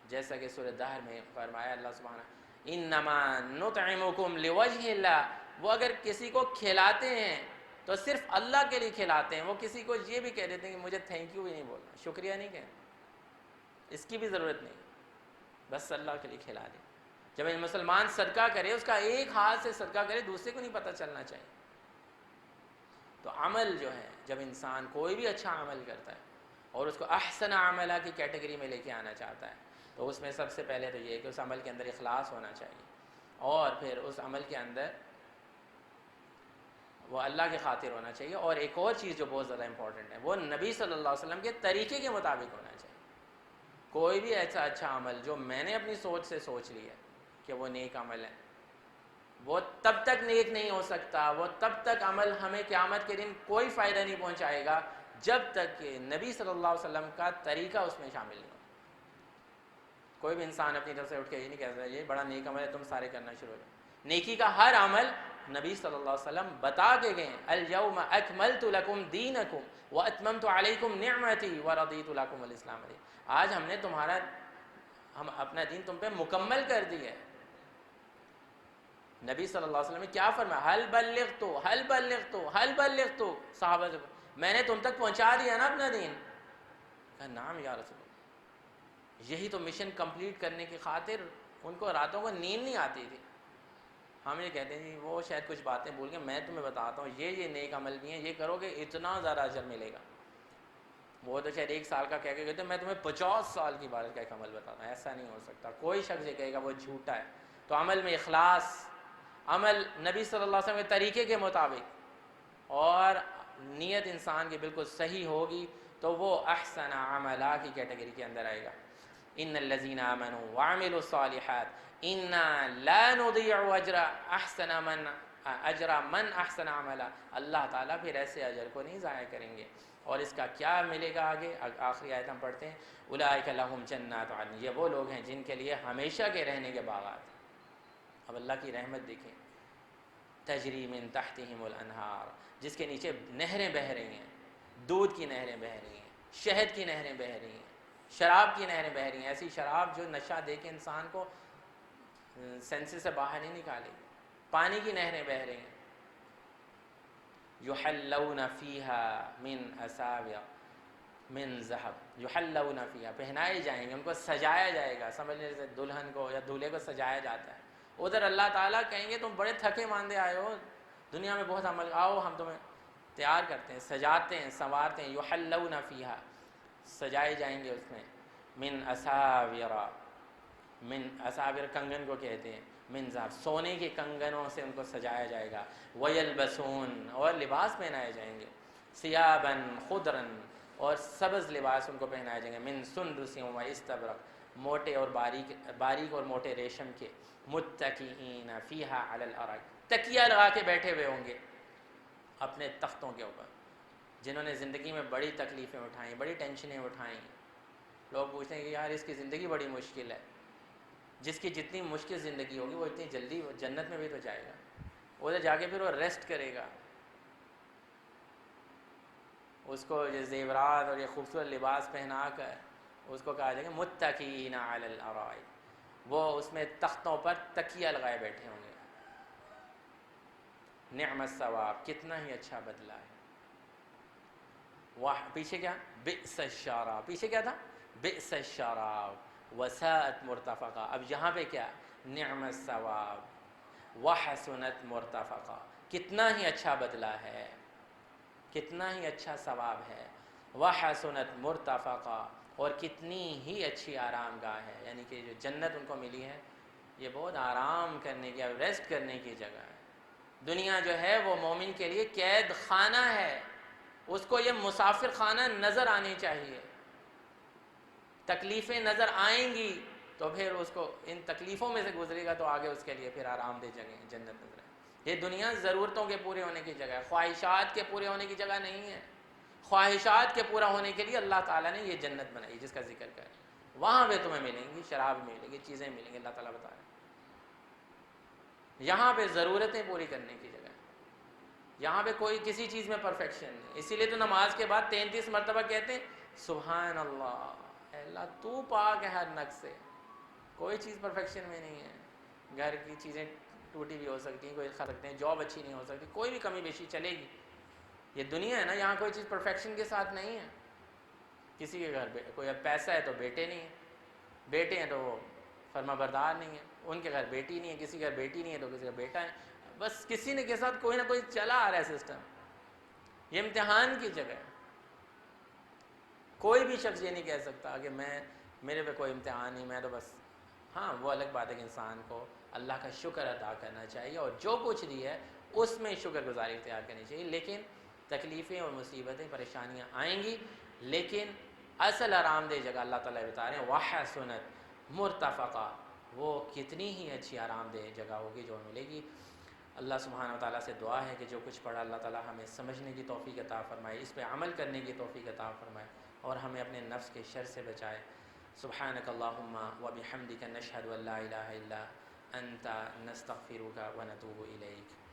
جیسا کہ سورہ دہر میں فرمایا اللہ سبحانہ انما نطعمکم لوجہ اللہ. وہ اگر کسی کو کھلاتے ہیں تو صرف اللہ کے لیے کھلاتے ہیں. وہ کسی کو یہ بھی کہہ دیتے ہیں کہ مجھے تھینک یو بھی نہیں بولنا، شکریہ نہیں کہنا، اس کی بھی ضرورت نہیں، بس اللہ کے لیے کھلا دیں. جب ایک مسلمان صدقہ کرے، اس کا ایک ہاتھ سے صدقہ کرے، دوسرے کو نہیں پتہ چلنا چاہیے. تو عمل جو ہے، جب انسان کوئی بھی اچھا عمل کرتا ہے اور اس کو احسن عملہ کی کیٹیگری میں لے کے آنا چاہتا ہے، تو اس میں سب سے پہلے تو یہ ہے کہ اس عمل کے اندر اخلاص ہونا چاہیے، اور پھر اس عمل کے اندر وہ اللہ کی خاطر ہونا چاہیے. اور ایک اور چیز جو بہت زیادہ امپورٹنٹ ہے، وہ نبی صلی اللہ علیہ وسلم کے طریقے کے مطابق ہونا چاہیے. کوئی بھی ایسا اچھا عمل جو میں نے اپنی سوچ سے سوچ لیا کہ وہ نیک عمل ہے، وہ تب تک نیک نہیں ہو سکتا، وہ تب تک عمل ہمیں قیامت کے دن کوئی فائدہ نہیں پہنچائے گا جب تک کہ نبی صلی اللہ علیہ وسلم کا طریقہ اس میں شامل نہیں ہو. کوئی بھی انسان اپنی طرف سے اٹھ کے یہ نہیں کہہ سکتا یہ بڑا نیک عمل ہے تم سارے کرنا شروع ہو جاؤ۔ نیکی کا ہر عمل نبی صلی اللہ علیہ وسلم بتا کے گئے ہیں، الیوم اکملت لکم دینکم واتممت علیکم نعمتی ورضیت لکم الاسلام دین۔ آج ہم اپنا دین تم پہ مکمل کر دیا ہے۔ نبی صلی اللہ علیہ وسلم نے کیا فرمایا، حل بلغت صحابہ سے میں نے تم تک پہنچا دیا نا اپنا دین؟ کہا نعم یا رسول اللہ۔ یہی تو مشن کمپلیٹ کرنے کی خاطر ان کو راتوں کو نیند نہیں آتی تھی۔ ہم یہ کہتے ہیں جی وہ شاید کچھ باتیں بھول گئے، میں تمہیں بتاتا ہوں یہ نیک عمل بھی ہیں، یہ کرو گے اتنا زیادہ اجر ملے گا۔ وہ تو شاید 1 سال کا کہہ کے کہتے ہیں میں تمہیں 50 سال کی عبادت کا ایک عمل بتاتا ہوں، ایسا نہیں ہو سکتا۔ کوئی شخص یہ کہے گا وہ جھوٹا ہے۔ تو عمل میں اخلاص، عمل نبی صلی اللہ علیہ وسلم کے طریقے کے مطابق، اور نیت انسان کی بالکل صحیح ہوگی تو وہ احسن عملہ کی کیٹیگری کے اندر آئے گا۔ ان الذین آمنوا وعملوا الصالحات انا لا نضيع اجر من احسن عملا۔ اللہ تعالیٰ پھر ایسے اجر کو نہیں ضائع کریں گے۔ اور اس کا کیا ملے گا آگے؟ آخری آیت ہم پڑھتے ہیں، اولئک لہم جنات عدن، یہ وہ لوگ ہیں جن کے لیے ہمیشہ کے رہنے کے باغات۔ اب اللہ کی رحمت دیکھیں، تجری من تحتہم الانہار، جس کے نیچے نہریں بہہ رہی ہیں، دودھ کی نہریں بہہ رہی ہیں، شہد کی نہریں بہہ رہی ہیں، شراب کی نہریں بہہ رہی ہیں، ایسی شراب جو نشہ دے کے انسان کو سینسز سے باہر نہیں نکالے گی۔ پانی کی نہریں بہہ رہی ہیں، یحلون فیہا من اساور من ذہب، یحلون فیہا، پہنائے جائیں گے، ان کو سجایا جائے گا۔ سمجھنے سے دلہن کو یا دولہے کو سجایا جاتا ہے، ادھر اللہ تعالیٰ کہیں گے تم بڑے تھکے ماندے آئے ہو، دنیا میں بہت عمل، آؤ ہم تمہیں تیار کرتے ہیں، سجاتے ہیں، سنوارتے ہیں۔ یحلون فیہا، سجائے جائیں گے اس میں، من اساور کنگن کو کہتے ہیں، من ذهب، سونے کے کنگنوں سے ان کو سجایا جائے گا۔ ویلبسون، اور لباس پہنائے جائیں گے، ثیابا خضرا، اور سبز لباس ان کو پہنائے جائیں گے، من سندس و استبرق، موٹے اور باریک اور موٹے ریشم کے، متکئین فیہا علی الارائک، تکیہ لگا کے بیٹھے ہوئے ہوں گے اپنے تختوں کے اوپر۔ جنہوں نے زندگی میں بڑی تکلیفیں اٹھائیں، بڑی ٹینشنیں اٹھائیں، لوگ پوچھتے ہیں کہ یار اس کی زندگی بڑی مشکل ہے۔ جس کی جتنی مشکل زندگی ہوگی وہ اتنی جلدی جنت میں بھی تو جائے گا، ادھر جا کے پھر وہ ریسٹ کرے گا۔ اس کو یہ زیورات اور یہ خوبصورت لباس پہنا کر اس کو کہا جائے گا متکئین علی الارائک، وہ اس میں تختوں پر تکیہ لگائے بیٹھے ہوں گے۔ نعم الثواب، کتنا ہی اچھا بدلہ ہے۔ پیچھے کیا؟ بئس الشراب، پیچھے کیا تھا؟ بئس الشراب وساءت مرتفقہ، اب یہاں پہ کیا؟ نعم الثواب وحسنت مرتفقہ، کتنا ہی اچھا بدلہ ہے، کتنا ہی اچھا ثواب ہے، وحسنت مرتفقہ، اور کتنی ہی اچھی آرام گاہ ہے۔ یعنی کہ جو جنت ان کو ملی ہے یہ بہت آرام کرنے کی، ریسٹ کرنے کی جگہ ہے۔ دنیا جو ہے وہ مومن کے لیے قید خانہ ہے، اس کو یہ مسافر خانہ نظر آنی چاہیے۔ تکلیفیں نظر آئیں گی تو پھر اس کو ان تکلیفوں میں سے گزرے گا تو آگے اس کے لیے پھر آرام دہ جگہ جنت نظر آئے۔ یہ دنیا ضرورتوں کے پورے ہونے کی جگہ ہے، خواہشات کے پورے ہونے کی جگہ نہیں ہے۔ خواہشات کے پورا ہونے کے لیے اللہ تعالیٰ نے یہ جنت بنائی جس کا ذکر کرے، وہاں پہ تمہیں ملیں گی، شراب ملے گی، چیزیں ملیں گی، اللہ تعالیٰ بتا رہے ہیں۔ یہاں پہ ضرورتیں پوری کرنے کی جگہ ہے، یہاں پہ کوئی کسی چیز میں پرفیکشن نہیں۔ اسی لیے تو نماز کے بعد 33 مرتبہ کہتے ہیں سبحان اللہ، اے اللہ تو پاک ہے ہر نقص سے، کوئی چیز پرفیکشن میں نہیں ہے۔ گھر کی چیزیں ٹوٹی بھی ہو سکتی ہیں، کوئی کھا سکتے ہیں، جاب اچھی نہیں ہو سکتی، کوئی بھی کمی بیشی چلے گی۔ یہ دنیا ہے نا، یہاں کوئی چیز پرفیکشن کے ساتھ نہیں ہے۔ کسی کے گھر کوئی اب پیسہ ہے تو بیٹے نہیں ہیں، بیٹے ہیں تو وہ فرما بردار نہیں ہیں، ان کے گھر بیٹی نہیں ہے، کسی کے گھر بیٹی نہیں ہے تو کسی کا بیٹا ہے، بس کسی نے کے ساتھ کوئی نہ کوئی چلا آ رہا ہے سسٹم۔ یہ امتحان کی جگہ ہے، کوئی بھی شخص یہ نہیں کہہ سکتا کہ میرے پہ کوئی امتحان نہیں، میں تو بس، ہاں وہ الگ بات ہے کہ انسان کو اللہ کا شکر ادا کرنا چاہیے اور جو کچھ دی ہے اس میں شکر گزاری اختیار کرنی چاہیے۔ لیکن تکلیفیں اور مصیبتیں پریشانیاں آئیں گی، لیکن اصل آرام دہ جگہ اللہ تعالیٰ بتا رہے ہیں وحسنت مرتفقہ، وہ کتنی ہی اچھی آرام دہ جگہ ہوگی جو ملے گی۔ اللہ سبحانہ و تعالیٰ سے دعا ہے کہ جو کچھ پڑھا اللہ تعالیٰ ہمیں سمجھنے کی توفیق عطا فرمائے، اس پہ عمل کرنے کی توفیق عطا فرمائے اور ہمیں اپنے نفس کے شر سے بچائے۔ سبحانک اللہم و بحمدک نشہد ان لا الہ الا انت نستغفرک و نتوب الیک.